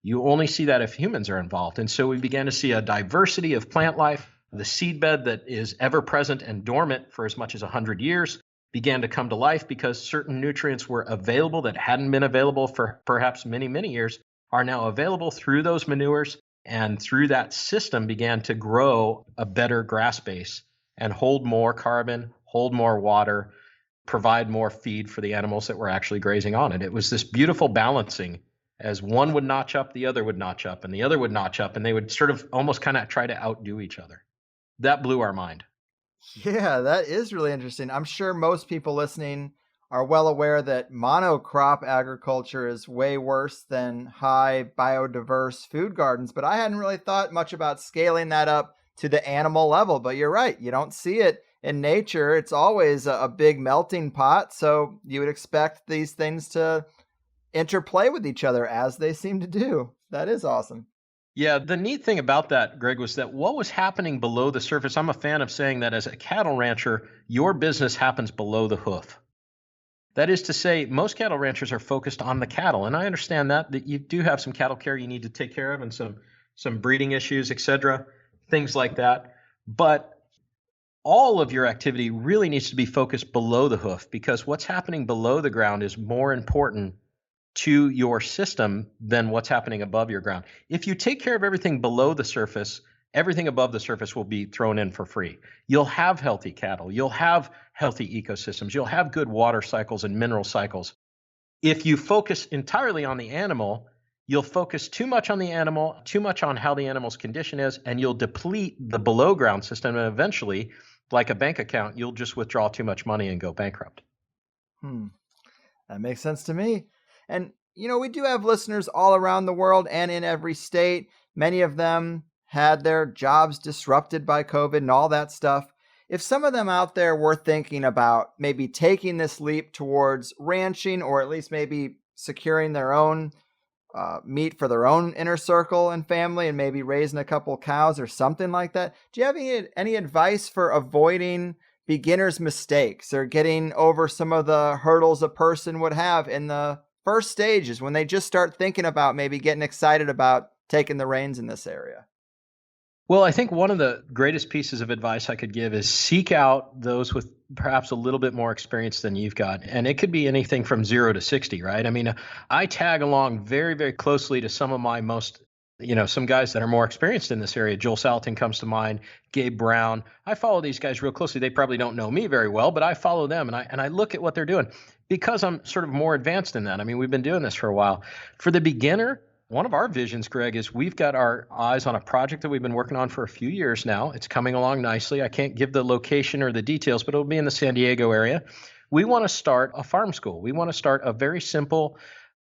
You only see that if humans are involved. And so we began to see a diversity of plant life. The seedbed that is ever present and dormant for as much as 100 years began to come to life because certain nutrients were available that hadn't been available for perhaps many, many years, are now available through those manures. And through that system began to grow a better grass base and hold more carbon, hold more water, provide more feed for the animals that were actually grazing on it. It was this beautiful balancing. As one would notch up, the other would notch up, and the other would notch up, and they would sort of almost kind of try to outdo each other. That blew our mind. Yeah, that is really interesting. I'm sure most people listening are well aware that monocrop agriculture is way worse than high biodiverse food gardens, but I hadn't really thought much about scaling that up to the animal level. But you're right, you don't see it in nature. It's always a big melting pot, so you would expect these things to interplay with each other as they seem to do. That is awesome. Yeah, the neat thing about that, Greg, was that what was happening below the surface, I'm a fan of saying that as a cattle rancher, your business happens below the hoof. That is to say, most cattle ranchers are focused on the cattle. And I understand that you do have some cattle care you need to take care of and some breeding issues, et cetera, things like that. But all of your activity really needs to be focused below the hoof, because what's happening below the ground is more important to your system than what's happening above your ground. If you take care of everything below the surface, everything above the surface will be thrown in for free. You'll have healthy cattle. You'll have healthy ecosystems. You'll have good water cycles and mineral cycles. If you focus entirely on the animal, you'll focus too much on the animal, too much on how the animal's condition is, and you'll deplete the below ground system. And eventually, like a bank account, you'll just withdraw too much money and go bankrupt. That makes sense to me. And, we do have listeners all around the world and in every state. Many of them had their jobs disrupted by COVID and all that stuff. If some of them out there were thinking about maybe taking this leap towards ranching, or at least maybe securing their own meat for their own inner circle and family, and maybe raising a couple cows or something like that, do you have any advice for avoiding beginner's mistakes or getting over some of the hurdles a person would have in the first stages when they just start thinking about maybe getting excited about taking the reins in this area? Well, I think one of the greatest pieces of advice I could give is seek out those with perhaps a little bit more experience than you've got. And it could be anything from 0 to 60, right? I mean, I tag along very, very closely to some of my most, some guys that are more experienced in this area. Joel Salatin comes to mind, Gabe Brown. I follow these guys real closely. They probably don't know me very well, but I follow them and I look at what they're doing because I'm sort of more advanced in that. I mean, we've been doing this for a while. For the beginner, one of our visions, Greg, is we've got our eyes on a project that we've been working on for a few years now. It's coming along nicely. I can't give the location or the details, but it'll be in the San Diego area. We want to start a farm school. We want to start a very simple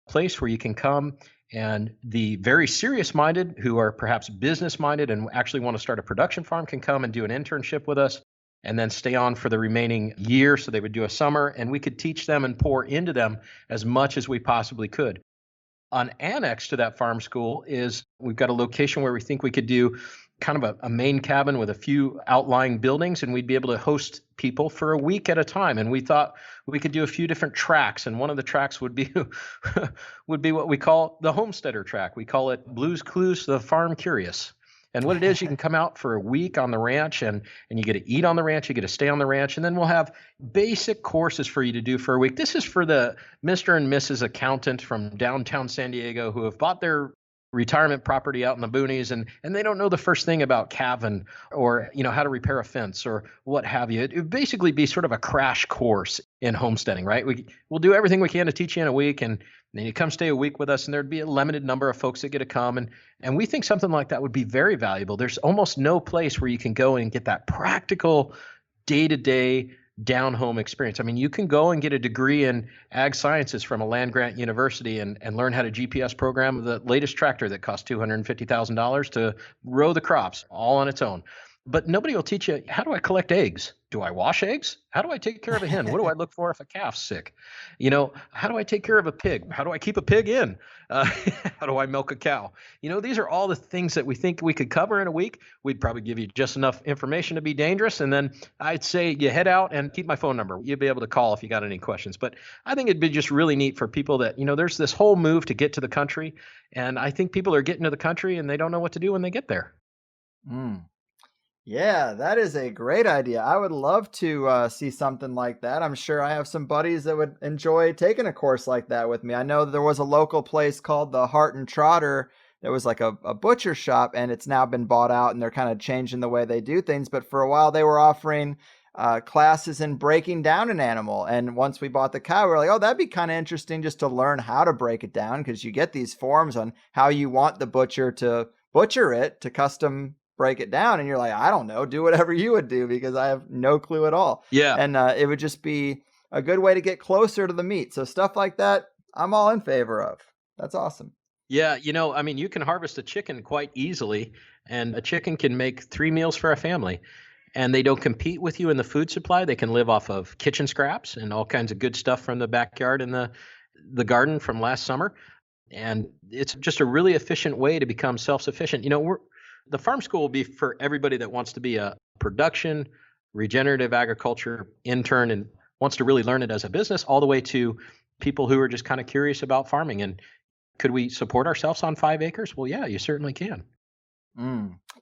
place where you can come and the very serious minded who are perhaps business minded and actually want to start a production farm can come and do an internship with us and then stay on for the remaining year. So they would do a summer and we could teach them and pour into them as much as we possibly could. An annex to that farm school is we've got a location where we think we could do kind of a main cabin with a few outlying buildings, and we'd be able to host people for a week at a time. And we thought we could do a few different tracks, and one of the tracks would be would be what we call the homesteader track. We call it Blues Clues, the Farm Curious. And what it is, you can come out for a week on the ranch and you get to eat on the ranch, you get to stay on the ranch, and then we'll have basic courses for you to do for a week. This is for the Mr. and Mrs. Accountant from downtown San Diego who have bought their retirement property out in the boonies and they don't know the first thing about calving or how to repair a fence or what have you. It would basically be sort of a crash course in homesteading, right? We'll do everything we can to teach you in a week, and then you come stay a week with us, and there'd be a limited number of folks that get to come, and we think something like that would be very valuable. There's almost no place where you can go and get that practical day-to-day down-home experience. I mean, you can go and get a degree in ag sciences from a land-grant university and learn how to GPS program the latest tractor that costs $250,000 to row the crops all on its own. But nobody will teach you, how do I collect eggs? Do I wash eggs? How do I take care of a hen? What do I look for if a calf's sick? How do I take care of a pig? How do I keep a pig in? How do I milk a cow? These are all the things that we think we could cover in a week. We'd probably give you just enough information to be dangerous. And then I'd say you head out and keep my phone number. You'll be able to call if you got any questions. But I think it'd be just really neat for people that, there's this whole move to get to the country. And I think people are getting to the country and they don't know what to do when they get there. Yeah, that is a great idea. I would love to see something like that. I'm sure I have some buddies that would enjoy taking a course like that with me. I know there was a local place called the Heart and Trotter that was like a butcher shop, and it's now been bought out, and they're kind of changing the way they do things. But for a while, they were offering classes in breaking down an animal. And once we bought the cow, we were like, oh, that'd be kind of interesting just to learn how to break it down, because you get these forms on how you want the butcher to butcher it to custom break it down, and you're like, I don't know, do whatever you would do, because I have no clue at all. Yeah. And it would just be a good way to get closer to the meat. So stuff like that, I'm all in favor of. That's awesome. Yeah, I mean, you can harvest a chicken quite easily, and a chicken can make 3 meals for a family. And they don't compete with you in the food supply. They can live off of kitchen scraps and all kinds of good stuff from the backyard and the garden from last summer. And it's just a really efficient way to become self-sufficient. The farm school will be for everybody that wants to be a production, regenerative agriculture intern and wants to really learn it as a business, all the way to people who are just kind of curious about farming. And could we support ourselves on 5 acres? Well, yeah, you certainly can.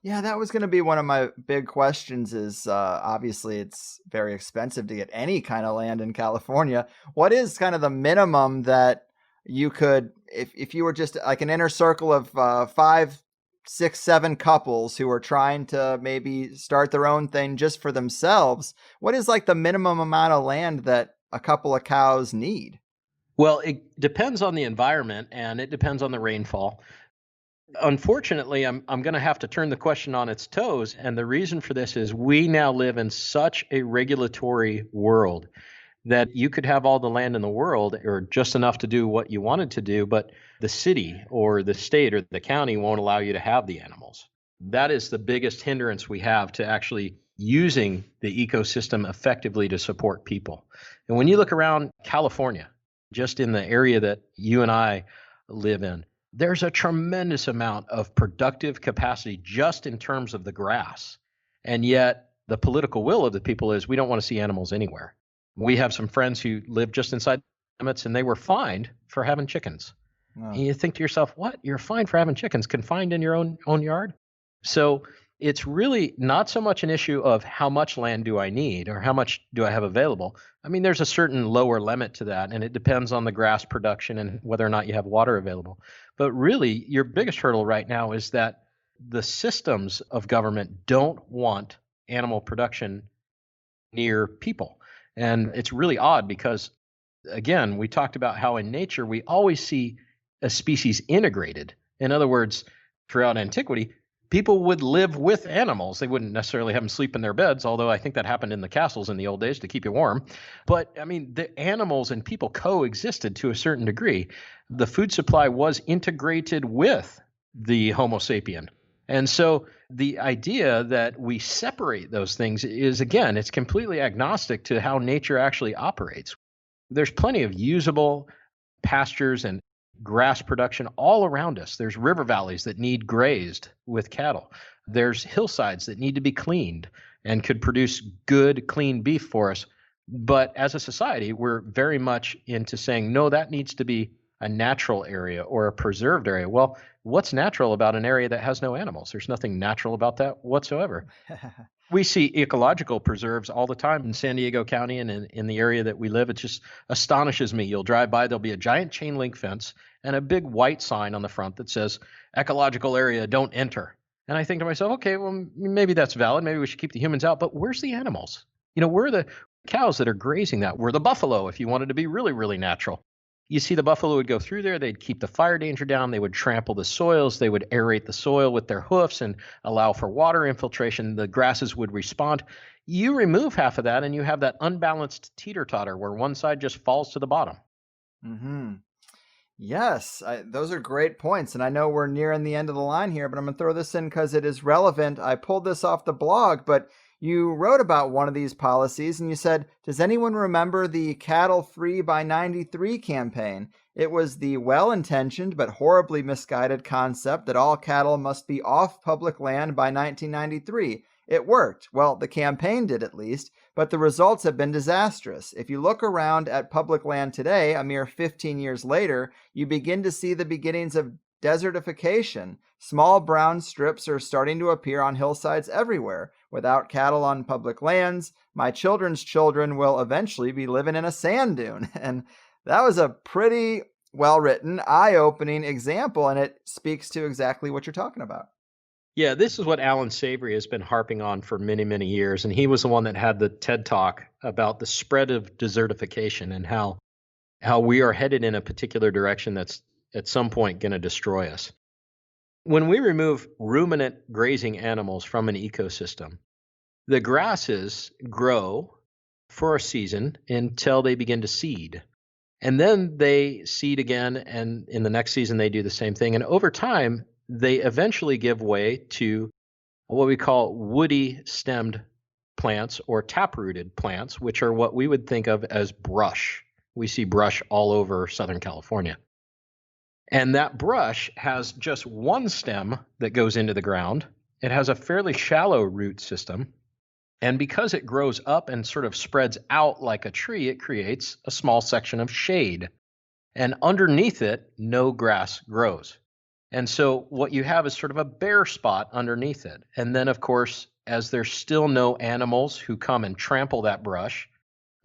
Yeah, that was going to be one of my big questions is obviously it's very expensive to get any kind of land in California. What is kind of the minimum that you could, if you were just like an inner circle of 5, 6, 7 couples who are trying to maybe start their own thing just for themselves, what is like the minimum amount of land that a couple of cows need? Well, it depends on the environment and it depends on the rainfall. Unfortunately, I'm going to have to turn the question on its toes. And the reason for this is we now live in such a regulatory world that you could have all the land in the world or just enough to do what you wanted to do, but the city or the state or the county won't allow you to have the animals. That is the biggest hindrance we have to actually using the ecosystem effectively to support people. And when you look around California, just in the area that you and I live in, there's a tremendous amount of productive capacity just in terms of the grass. And yet the political will of the people is we don't want to see animals anywhere. We have some friends who live just inside limits and they were fined for having chickens. Wow. And you think to yourself, what? You're fined for having chickens confined in your own yard? So it's really not so much an issue of how much land do I need or how much do I have available. I mean, there's a certain lower limit to that, and it depends on the grass production and whether or not you have water available. But really, your biggest hurdle right now is that the systems of government don't want animal production near people. And it's really odd because, again, we talked about how in nature we always see a species integrated. In other words, throughout antiquity, people would live with animals. They wouldn't necessarily have them sleep in their beds, although I think that happened in the castles in the old days to keep you warm. But I mean, the animals and people coexisted to a certain degree. The food supply was integrated with the Homo sapien. And so the idea that we separate those things is, again, it's completely agnostic to how nature actually operates. There's plenty of usable pastures and grass production all around us. There's river valleys that need grazed with cattle. There's hillsides that need to be cleaned and could produce good, clean beef for us. But as a society, we're very much into saying, no, that needs to be a natural area or a preserved area. Well, what's natural about an area that has no animals? There's nothing natural about that whatsoever. We see ecological preserves all the time in San Diego County and in the area that we live. It just astonishes me. You'll drive by, there'll be a giant chain link fence and a big white sign on the front that says, ecological area, don't enter. And I think to myself, okay, well, maybe that's valid. Maybe we should keep the humans out, but where's the animals? Where are the cows that are grazing that? Where the buffalo, if you wanted to be really, really natural. You see the buffalo would go through there. They'd keep the fire danger down. They would trample the soils. They would aerate the soil with their hoofs and allow for water infiltration. The grasses would respond. You remove half of that and you have that unbalanced teeter-totter where one side just falls to the bottom. Mm-hmm. Yes, those are great points. And I know we're nearing the end of the line here, but I'm going to throw this in because it is relevant. I pulled this off the blog, but you wrote about one of these policies and you said, does anyone remember the Cattle Free by 93 campaign? It was the well-intentioned but horribly misguided concept that all cattle must be off public land by 1993. It worked. Well, the campaign did at least, but the results have been disastrous. If you look around at public land today, a mere 15 years later, you begin to see the beginnings of desertification. Small brown strips are starting to appear on hillsides everywhere. Without cattle on public lands, my children's children will eventually be living in a sand dune. And that was a pretty well-written, eye-opening example, and it speaks to exactly what you're talking about. Yeah, this is what Alan Savory has been harping on for many, many years. And he was the one that had the TED Talk about the spread of desertification and how we are headed in a particular direction that's at some point going to destroy us. When we remove ruminant grazing animals from an ecosystem, the grasses grow for a season until they begin to seed. And then they seed again, and in the next season they do the same thing. And over time, they eventually give way to what we call woody stemmed plants or taprooted plants, which are what we would think of as brush. We see brush all over Southern California. And that brush has just one stem that goes into the ground. It has a fairly shallow root system. And because it grows up and sort of spreads out like a tree, it creates a small section of shade. And underneath it, no grass grows. And so what you have is sort of a bare spot underneath it. And then, of course, as there's still no animals who come and trample that brush,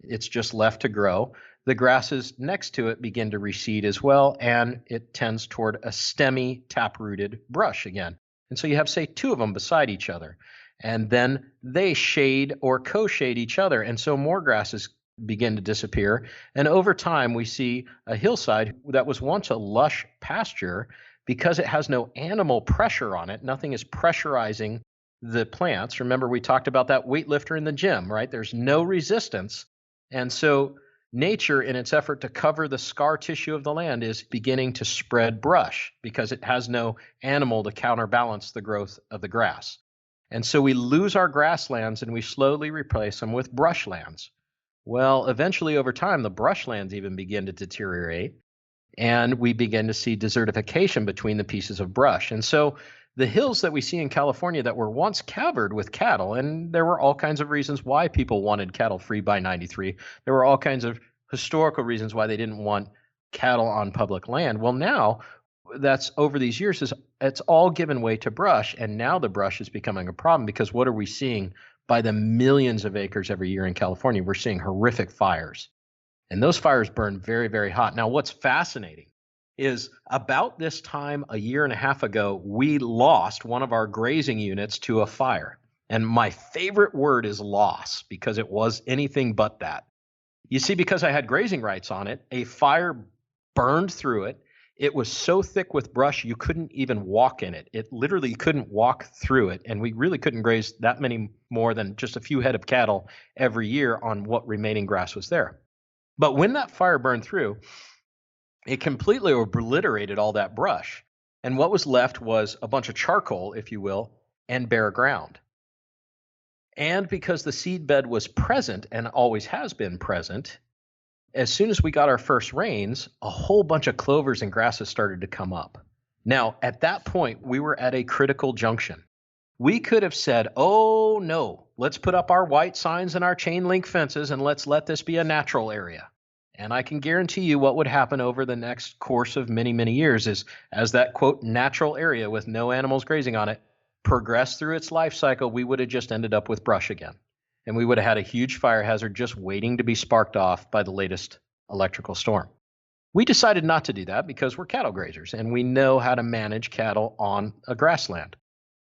it's just left to grow. The grasses next to it begin to reseed as well, and it tends toward a stemmy, taprooted brush again. And so you have, say, two of them beside each other, and then they shade or co-shade each other, and so more grasses begin to disappear. And over time, we see a hillside that was once a lush pasture because it has no animal pressure on it. Nothing is pressurizing the plants. Remember, we talked about that weightlifter in the gym, right? There's no resistance. And so nature, in its effort to cover the scar tissue of the land, is beginning to spread brush because it has no animal to counterbalance the growth of the grass. And so we lose our grasslands and we slowly replace them with brushlands. Well, eventually over time, the brushlands even begin to deteriorate and we begin to see desertification between the pieces of brush. And so the hills that we see in California that were once covered with cattle, and there were all kinds of reasons why people wanted cattle free by 93. There were all kinds of historical reasons why they didn't want cattle on public land. Well, now that's over these years, it's all given way to brush. And now the brush is becoming a problem because what are we seeing by the millions of acres every year in California? We're seeing horrific fires. And those fires burn very, very hot. Now, what's fascinating is about this time a year and a half ago, we lost one of our grazing units to a fire. And my favorite word is loss because it was anything but that. You see, because I had grazing rights on it, a fire burned through it. It was so thick with brush, you couldn't even walk in it. It literally couldn't walk through it. And we really couldn't graze that many more than just a few head of cattle every year on what remaining grass was there. But when that fire burned through, it completely obliterated all that brush. And what was left was a bunch of charcoal, if you will, and bare ground. And because the seed bed was present and always has been present, as soon as we got our first rains, a whole bunch of clovers and grasses started to come up. Now, at that point, we were at a critical junction. We could have said, oh no, let's put up our white signs and our chain link fences and let's let this be a natural area. And I can guarantee you what would happen over the next course of many, many years is as that quote natural area with no animals grazing on it progressed through its life cycle, we would have just ended up with brush again. And we would have had a huge fire hazard just waiting to be sparked off by the latest electrical storm. We decided not to do that because we're cattle grazers and we know how to manage cattle on a grassland.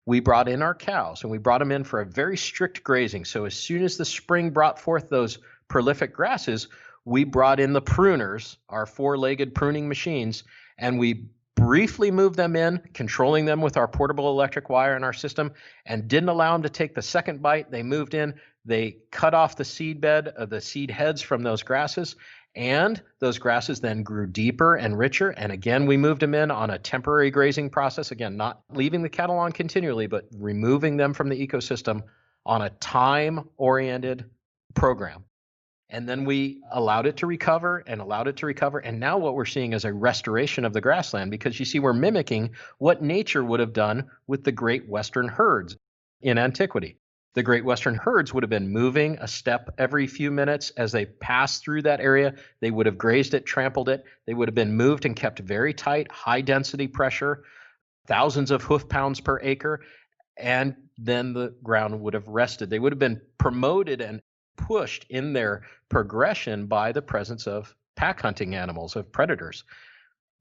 We brought in our cows and we brought them in for a very strict grazing. So as soon as the spring brought forth those prolific grasses, we brought in the pruners, our four-legged pruning machines, and we briefly moved them in, controlling them with our portable electric wire in our system, and didn't allow them to take the second bite. They moved in, they cut off the seed bed of the seed heads from those grasses, and those grasses then grew deeper and richer. And again, we moved them in on a temporary grazing process. Again, not leaving the cattle on continually, but removing them from the ecosystem on a time-oriented program. And then we allowed it to recover and allowed it to recover. And now what we're seeing is a restoration of the grassland because you see, we're mimicking what nature would have done with the great Western herds in antiquity. The great Western herds would have been moving a step every few minutes as they passed through that area. They would have grazed it, trampled it. They would have been moved and kept very tight, high density pressure, thousands of hoof pounds per acre. And then the ground would have rested. They would have been promoted and pushed in their progression by the presence of pack hunting animals, of predators.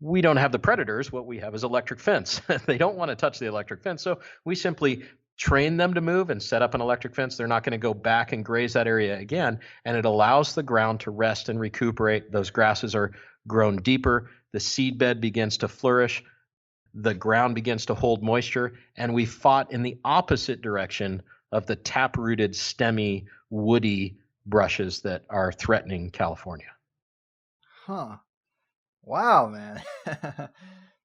We don't have the predators. What we have is electric fence. They don't want to touch the electric fence. So we simply train them to move and set up an electric fence. They're not going to go back and graze that area again. And it allows the ground to rest and recuperate. Those grasses are grown deeper. The seed bed begins to flourish. The ground begins to hold moisture. And we fought in the opposite direction of the tap-rooted, stemmy, woody brushes that are threatening California. Huh. Wow, man.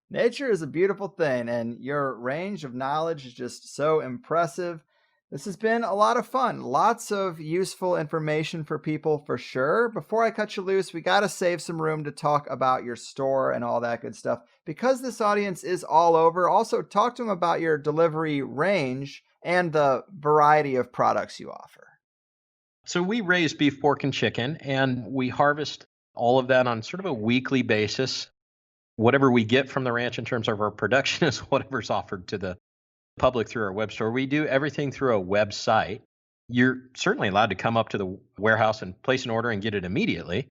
Nature is a beautiful thing, and your range of knowledge is just so impressive. This has been a lot of fun. Lots of useful information for people for sure. Before I cut you loose, we got to save some room to talk about your store and all that good stuff. Because this audience is all over, also talk to them about your delivery range and the variety of products you offer. So we raise beef, pork, and chicken, and we harvest all of that on sort of a weekly basis. Whatever we get from the ranch in terms of our production is whatever's offered to the public through our web store. We do everything through a website. You're certainly allowed to come up to the warehouse and place an order and get it immediately.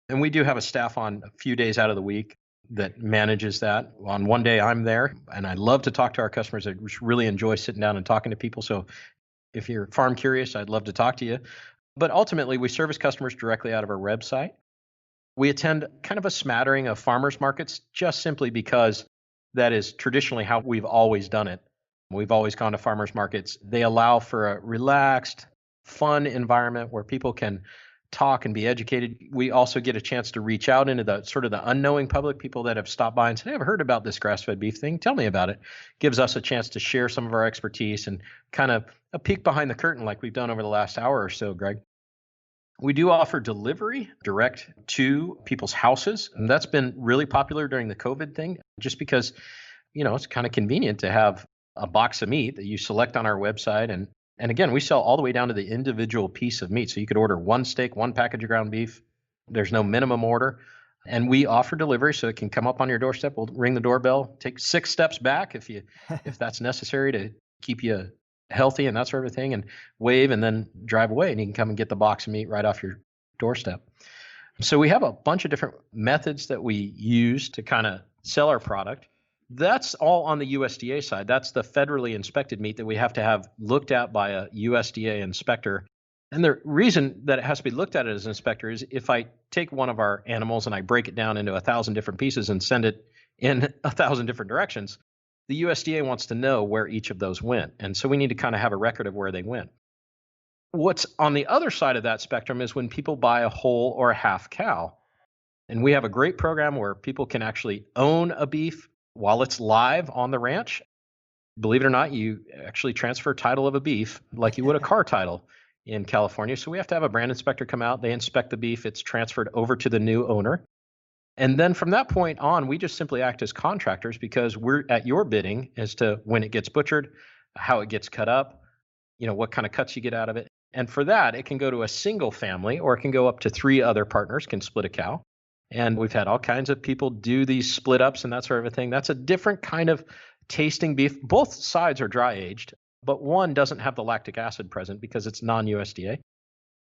And we do have a staff on a few days out of the week that manages that. On one day I'm there, and I love to talk to our customers. I really enjoy sitting down and talking to people. So if you're farm curious, I'd love to talk to you. But ultimately, we service customers directly out of our website. We attend kind of a smattering of farmers markets just simply because that is traditionally how we've always done it. We've always gone to farmers markets. They allow for a relaxed, fun environment where people can talk and be educated. We also get a chance to reach out into the sort of the unknowing public, people that have stopped by and said, hey, I've heard about this grass-fed beef thing. Tell me about it. Gives us a chance to share some of our expertise and kind of a peek behind the curtain like we've done over the last hour or so, Greg. We do offer delivery direct to people's houses, and that's been really popular during the COVID thing, just because, it's kind of convenient to have a box of meat that you select on our website. And again, we sell all the way down to the individual piece of meat. So you could order one steak, one package of ground beef. There's no minimum order. And we offer delivery so it can come up on your doorstep. We'll ring the doorbell, take 6 steps back if that's necessary to keep you healthy and that sort of thing, and wave and then drive away. And you can come and get the box of meat right off your doorstep. So we have a bunch of different methods that we use to kind of sell our product. That's all on the USDA side. That's the federally inspected meat that we have to have looked at by a USDA inspector. And the reason that it has to be looked at as an inspector is if I take one of our animals and I break it down into 1,000 different pieces and send it in 1,000 different directions, the USDA wants to know where each of those went. And so we need to kind of have a record of where they went. What's on the other side of that spectrum is when people buy a whole or a half cow. And we have a great program where people can actually own a beef while it's live on the ranch. Believe it or not, you actually transfer title of a beef like you would a car title in California. So we have to have a brand inspector come out. They inspect the beef. It's transferred over to the new owner. And then from that point on, we just simply act as contractors because we're at your bidding as to when it gets butchered, how it gets cut up, what kind of cuts you get out of it. And for that, it can go to a single family or it can go up to 3 other partners can split a cow. And we've had all kinds of people do these split ups and that sort of a thing. That's a different kind of tasting beef. Both sides are dry aged, but one doesn't have the lactic acid present because it's non-USDA.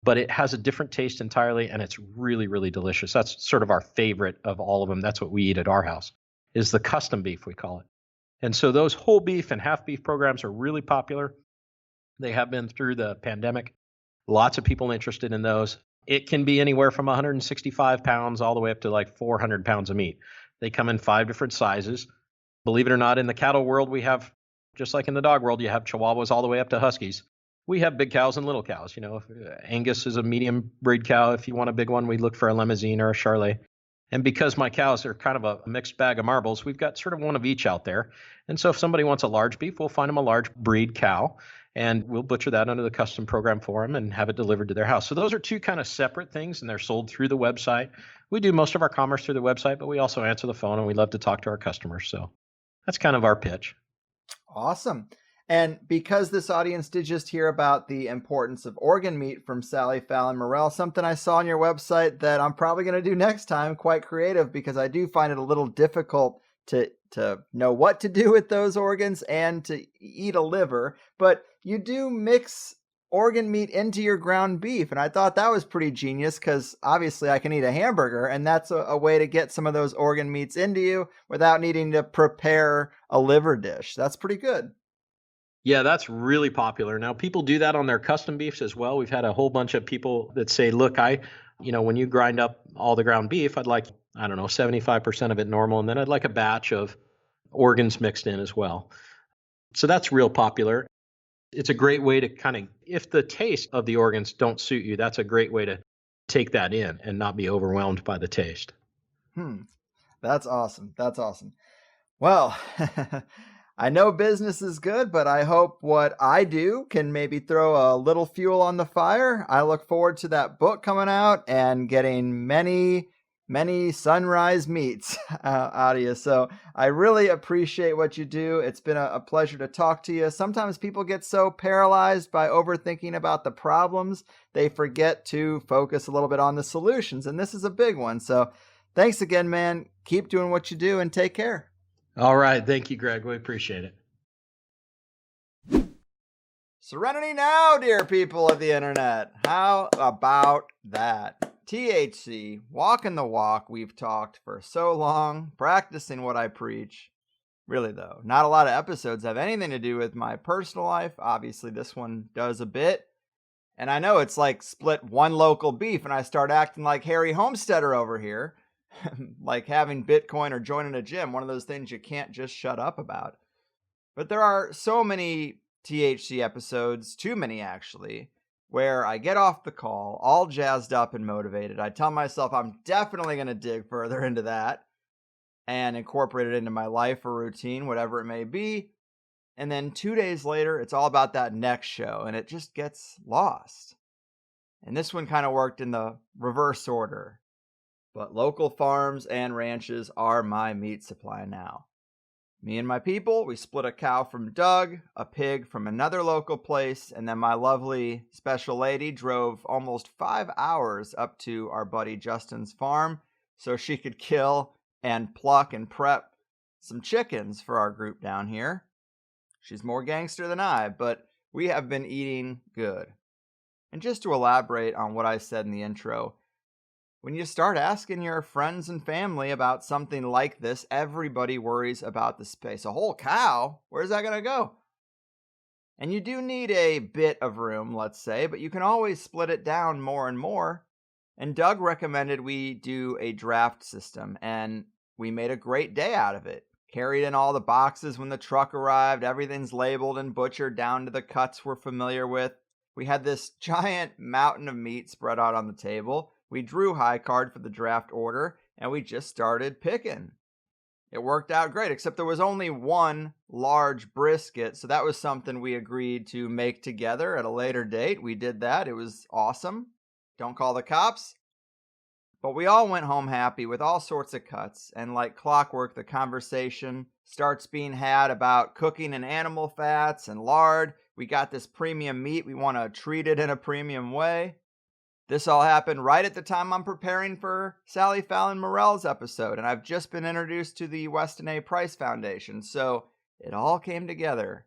But it has a different taste entirely, and it's really, really delicious. That's sort of our favorite of all of them. That's what we eat at our house, is the custom beef, we call it. And so those whole beef and half beef programs are really popular. They have been through the pandemic. Lots of people interested in those. It can be anywhere from 165 pounds all the way up to like 400 pounds of meat. They come in 5 different sizes. Believe it or not, in the cattle world, we have, just like in the dog world, you have Chihuahuas all the way up to Huskies. We have big cows and little cows. Angus is a medium breed cow. If you want a big one, we look for a Limousine or a Charolais. And because my cows are kind of a mixed bag of marbles, we've got sort of one of each out there. And so if somebody wants a large beef, we'll find them a large breed cow, and we'll butcher that under the custom program for them and have it delivered to their house. So those are 2 kind of separate things, and they're sold through the website. We do most of our commerce through the website, but we also answer the phone, and we love to talk to our customers. So that's kind of our pitch. Awesome. And because this audience did just hear about the importance of organ meat from Sally Fallon Morell, something I saw on your website that I'm probably going to do next time, quite creative, because I do find it a little difficult to know what to do with those organs and to eat a liver. But you do mix organ meat into your ground beef. And I thought that was pretty genius because obviously I can eat a hamburger, and that's a way to get some of those organ meats into you without needing to prepare a liver dish. That's pretty good. Yeah, that's really popular. Now, people do that on their custom beefs as well. We've had a whole bunch of people that say, look, when you grind up all the ground beef, I'd like, 75% of it normal, and then I'd like a batch of organs mixed in as well. So that's real popular. It's a great way to kind of, if the taste of the organs don't suit you, that's a great way to take that in and not be overwhelmed by the taste. That's awesome. That's awesome. Well, I know business is good, but I hope what I do can maybe throw a little fuel on the fire. I look forward to that book coming out and getting many SonRise meats out of you. So I really appreciate what you do. It's been a pleasure to talk to you. Sometimes people get so paralyzed by overthinking about the problems, they forget to focus a little bit on the solutions. And this is a big one. So thanks again, man. Keep doing what you do and take care. All right. Thank you, Greg. We appreciate it. Serenity now, dear people of the internet. How about that? THC, walking the walk. We've talked for so long, practicing what I preach. Really, though, not a lot of episodes have anything to do with my personal life. Obviously, this one does a bit. And I know it's like split one local beef, and I start acting like Harry Homesteader over here. Like having Bitcoin or joining a gym, one of those things you can't just shut up about. But there are so many THC episodes, too many actually, where I get off the call, all jazzed up and motivated. I tell myself I'm definitely going to dig further into that and incorporate it into my life or routine, whatever it may be. And then 2 days later, it's all about that next show, and it just gets lost. And this one kind of worked in the reverse order. But local farms and ranches are my meat supply now. Me and my people, we split a cow from Doug, a pig from another local place, and then my lovely special lady drove almost 5 hours up to our buddy Justin's farm so she could kill and pluck and prep some chickens for our group down here. She's more gangster than I, but we have been eating good. And just to elaborate on what I said in the intro, when you start asking your friends and family about something like this, everybody worries about the space. A whole cow? Where's that going to go? And you do need a bit of room, let's say, but you can always split it down more and more. And Doug recommended we do a draft system, and we made a great day out of it. Carried in all the boxes when the truck arrived. Everything's labeled and butchered down to the cuts we're familiar with. We had this giant mountain of meat spread out on the table. We drew high card for the draft order, and we just started picking. It worked out great, except there was only one large brisket, so that was something we agreed to make together at a later date. We did that. It was awesome. Don't call the cops. But we all went home happy with all sorts of cuts, and like clockwork, the conversation starts being had about cooking in animal fats and lard. We got this premium meat. We want to treat it in a premium way. This all happened right at the time I'm preparing for Sally Fallon Morell's episode, and I've just been introduced to the Weston A. Price Foundation, so it all came together.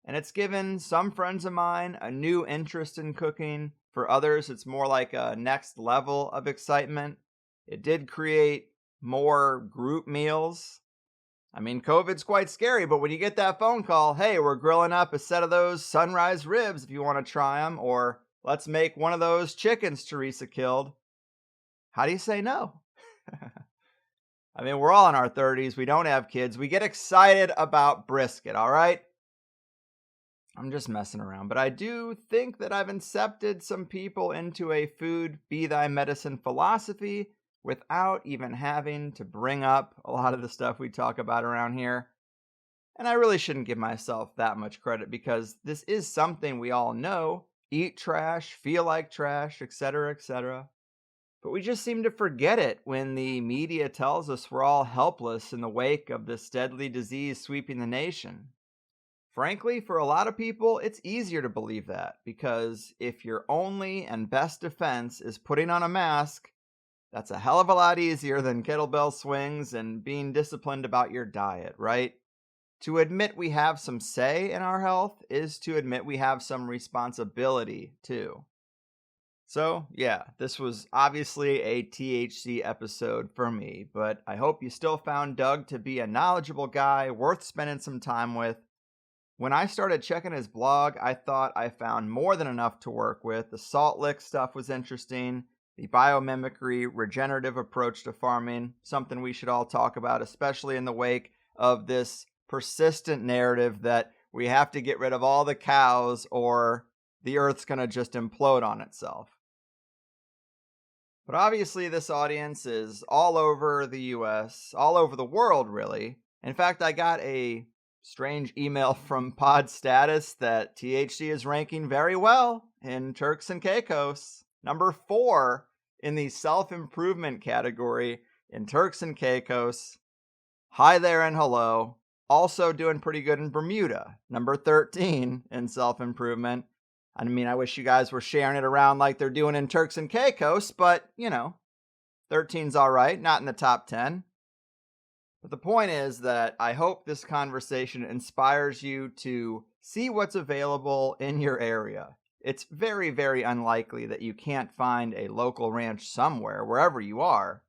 And it's given some friends of mine a new interest in cooking. For others, it's more like a next level of excitement. It did create more group meals. I mean, COVID's quite scary, but when you get that phone call, hey, we're grilling up a set of those SonRise ribs if you want to try them, or let's make one of those chickens Teresa killed. How do you say no? I mean, we're all in our 30s. We don't have kids. We get excited about brisket, all right? I'm just messing around, but I do think that I've incepted some people into a food be thy medicine philosophy without even having to bring up a lot of the stuff we talk about around here. And I really shouldn't give myself that much credit because this is something we all know. Eat trash, feel like trash, etc., etc. But we just seem to forget it when the media tells us we're all helpless in the wake of this deadly disease sweeping the nation. Frankly, for a lot of people, it's easier to believe that because if your only and best defense is putting on a mask, that's a hell of a lot easier than kettlebell swings and being disciplined about your diet, right? To admit we have some say in our health is to admit we have some responsibility too. So, yeah, this was obviously a THC episode for me, but I hope you still found Doug to be a knowledgeable guy worth spending some time with. When I started checking his blog, I thought I found more than enough to work with. The salt lick stuff was interesting. The biomimicry, regenerative approach to farming, something we should all talk about, especially in the wake of this persistent narrative that we have to get rid of all the cows or the earth's going to just implode on itself. But obviously this audience is all over the US, all over the world really. In fact, I got a strange email from Pod Status that THC is ranking very well in Turks and Caicos. Number 4 in the self-improvement category in Turks and Caicos. Hi there and hello. Also doing pretty good in Bermuda. Number 13 in self-improvement. I mean, I wish you guys were sharing it around like they're doing in Turks and Caicos, but, 13's all right, not in the top 10. But the point is that I hope this conversation inspires you to see what's available in your area. It's very, very unlikely that you can't find a local ranch somewhere, wherever you are.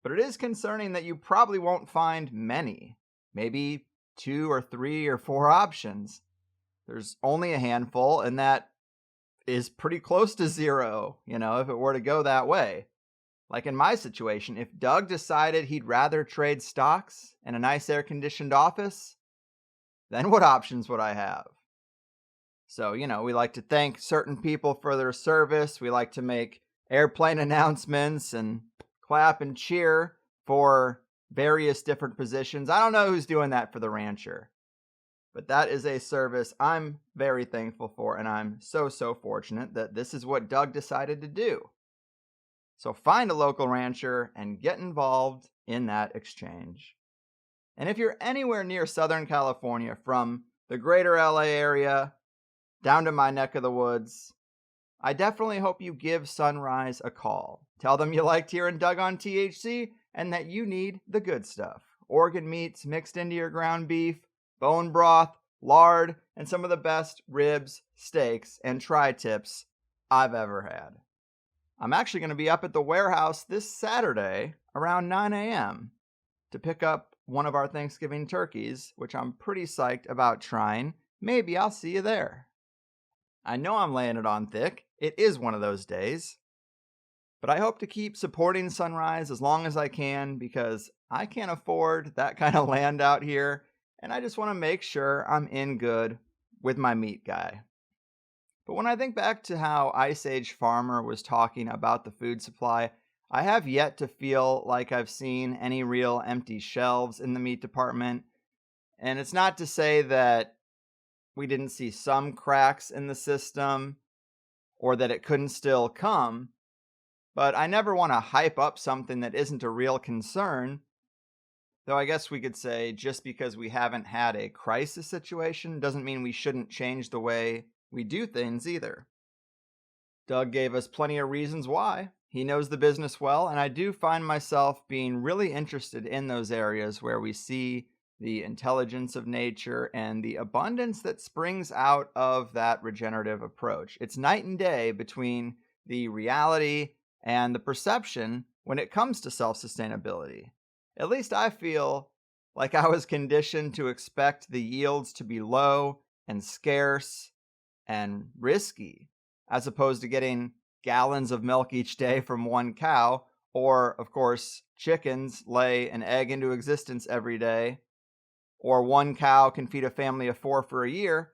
But it is concerning that you probably won't find many. Maybe 2 or 3 or 4 options. There's only a handful, and that is pretty close to 0, if it were to go that way. Like in my situation, if Doug decided he'd rather trade stocks and a nice air-conditioned office, then what options would I have? So, we like to thank certain people for their service. We like to make airplane announcements and clap and cheer for various different positions. I don't know who's doing that for the rancher, but that is a service I'm very thankful for, and I'm so fortunate that this is what Doug decided to do. So find a local rancher and get involved in that exchange. And if you're anywhere near Southern California, from the greater LA area down to my neck of the woods, I definitely hope you give SonRise a call. Tell them you liked hearing Doug on THC and that you need the good stuff. Organ meats mixed into your ground beef, bone broth, lard, and some of the best ribs, steaks, and tri-tips I've ever had. I'm actually going to be up at the warehouse this Saturday around 9 a.m. to pick up one of our Thanksgiving turkeys, which I'm pretty psyched about trying. Maybe I'll see you there. I know I'm laying it on thick. It is one of those days. But I hope to keep supporting SonRise as long as I can, because I can't afford that kind of land out here, and I just want to make sure I'm in good with my meat guy. But when I think back to how Ice Age Farmer was talking about the food supply, I have yet to feel like I've seen any real empty shelves in the meat department. And it's not to say that we didn't see some cracks in the system or that it couldn't still come, but I never want to hype up something that isn't a real concern. Though I guess we could say just because we haven't had a crisis situation doesn't mean we shouldn't change the way we do things either. Doug gave us plenty of reasons why. He knows the business well, and I do find myself being really interested in those areas where we see the intelligence of nature and the abundance that springs out of that regenerative approach. It's night and day between the reality and the perception when it comes to self-sustainability. At least I feel like I was conditioned to expect the yields to be low and scarce and risky, as opposed to getting gallons of milk each day from one cow, or, of course, chickens lay an egg into existence every day, or one cow can feed a family of 4 for a year.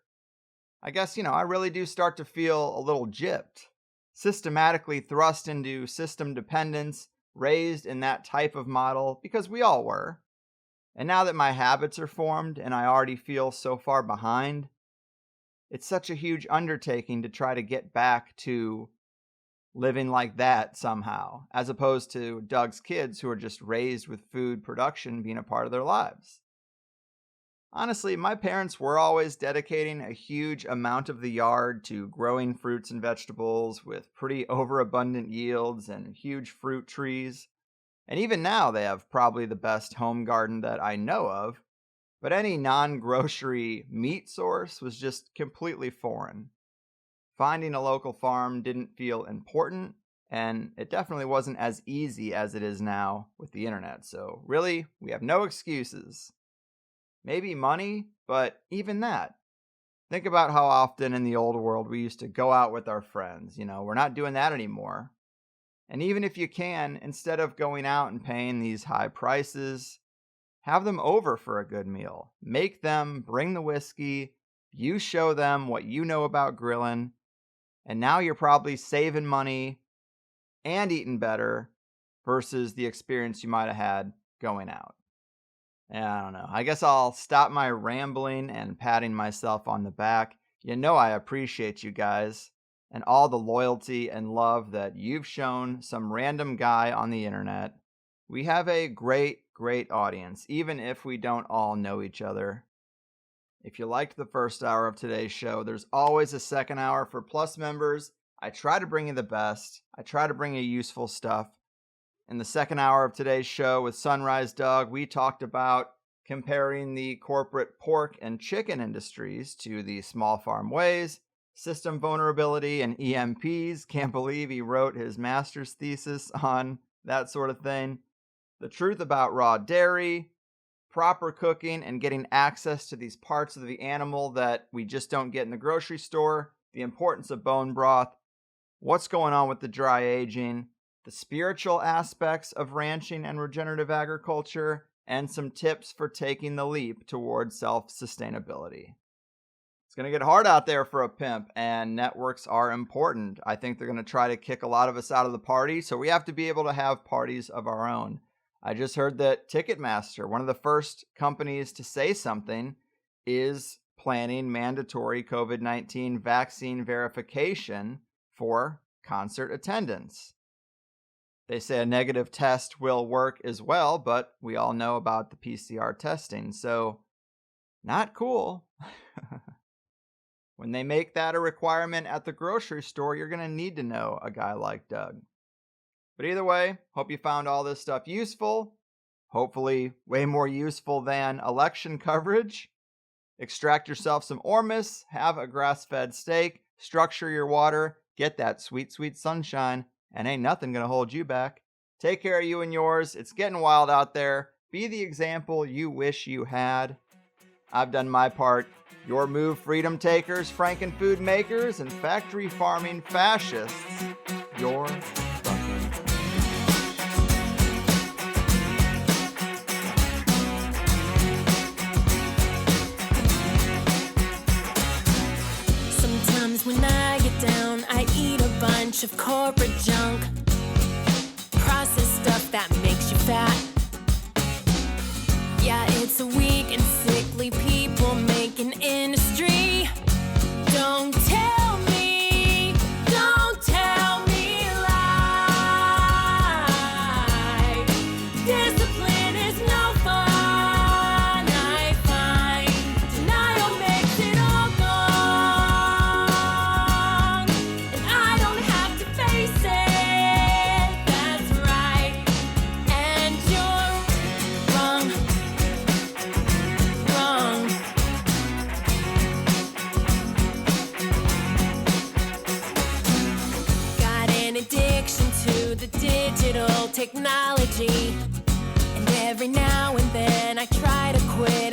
I guess, I really do start to feel a little gypped, systematically thrust into system dependence, raised in that type of model, because we all were. And now that my habits are formed and I already feel so far behind, it's such a huge undertaking to try to get back to living like that somehow, as opposed to Doug's kids who are just raised with food production being a part of their lives. Honestly, my parents were always dedicating a huge amount of the yard to growing fruits and vegetables with pretty overabundant yields and huge fruit trees. And even now they have probably the best home garden that I know of, but any non-grocery meat source was just completely foreign. Finding a local farm didn't feel important, and it definitely wasn't as easy as it is now with the internet. So really, we have no excuses. Maybe money, but even that. Think about how often in the old world we used to go out with our friends. We're not doing that anymore. And even if you can, instead of going out and paying these high prices, have them over for a good meal. Make them bring the whiskey. You show them what you know about grilling. And now you're probably saving money and eating better versus the experience you might have had going out. I don't know. I guess I'll stop my rambling and patting myself on the back. I appreciate you guys and all the loyalty and love that you've shown some random guy on the internet. We have a great audience, even if we don't all know each other. If you liked the first hour of today's show, there's always a second hour for Plus members. I try to bring you the best. I try to bring you useful stuff. In the second hour of today's show with SonRise Doug, we talked about comparing the corporate pork and chicken industries to the small farm ways, system vulnerability, and EMPs. Can't believe he wrote his master's thesis on that sort of thing. The truth about raw dairy, proper cooking, and getting access to these parts of the animal that we just don't get in the grocery store, the importance of bone broth, what's going on with the dry aging, the spiritual aspects of ranching and regenerative agriculture, and some tips for taking the leap towards self-sustainability. It's going to get hard out there for a pimp, and networks are important. I think they're going to try to kick a lot of us out of the party, so we have to be able to have parties of our own. I just heard that Ticketmaster, one of the first companies to say something, is planning mandatory COVID-19 vaccine verification for concert attendance. They say a negative test will work as well, but we all know about the PCR testing, so not cool. When they make that a requirement at the grocery store, you're going to need to know a guy like Doug. But either way, hope you found all this stuff useful. Hopefully way more useful than election coverage. Extract yourself some Ormus, have a grass-fed steak, structure your water, get that sweet, sweet sunshine, and ain't nothing going to hold you back. Take care of you and yours. It's getting wild out there. Be the example you wish you had. I've done my part. Your move, freedom takers, frankenfood makers, and factory farming fascists. You're fucking. Sometimes when I get down, I eat a bunch of corporate junk. Processed stuff that makes you fat. Yeah, it's a weak and sickly people making industry. Don't tell me lie. Discipline is no fun, I find. Denial makes it all gone. And I don't have to face it, that's right. And you're wrong. Got an addiction to the digital technology, and every now and then I try to quit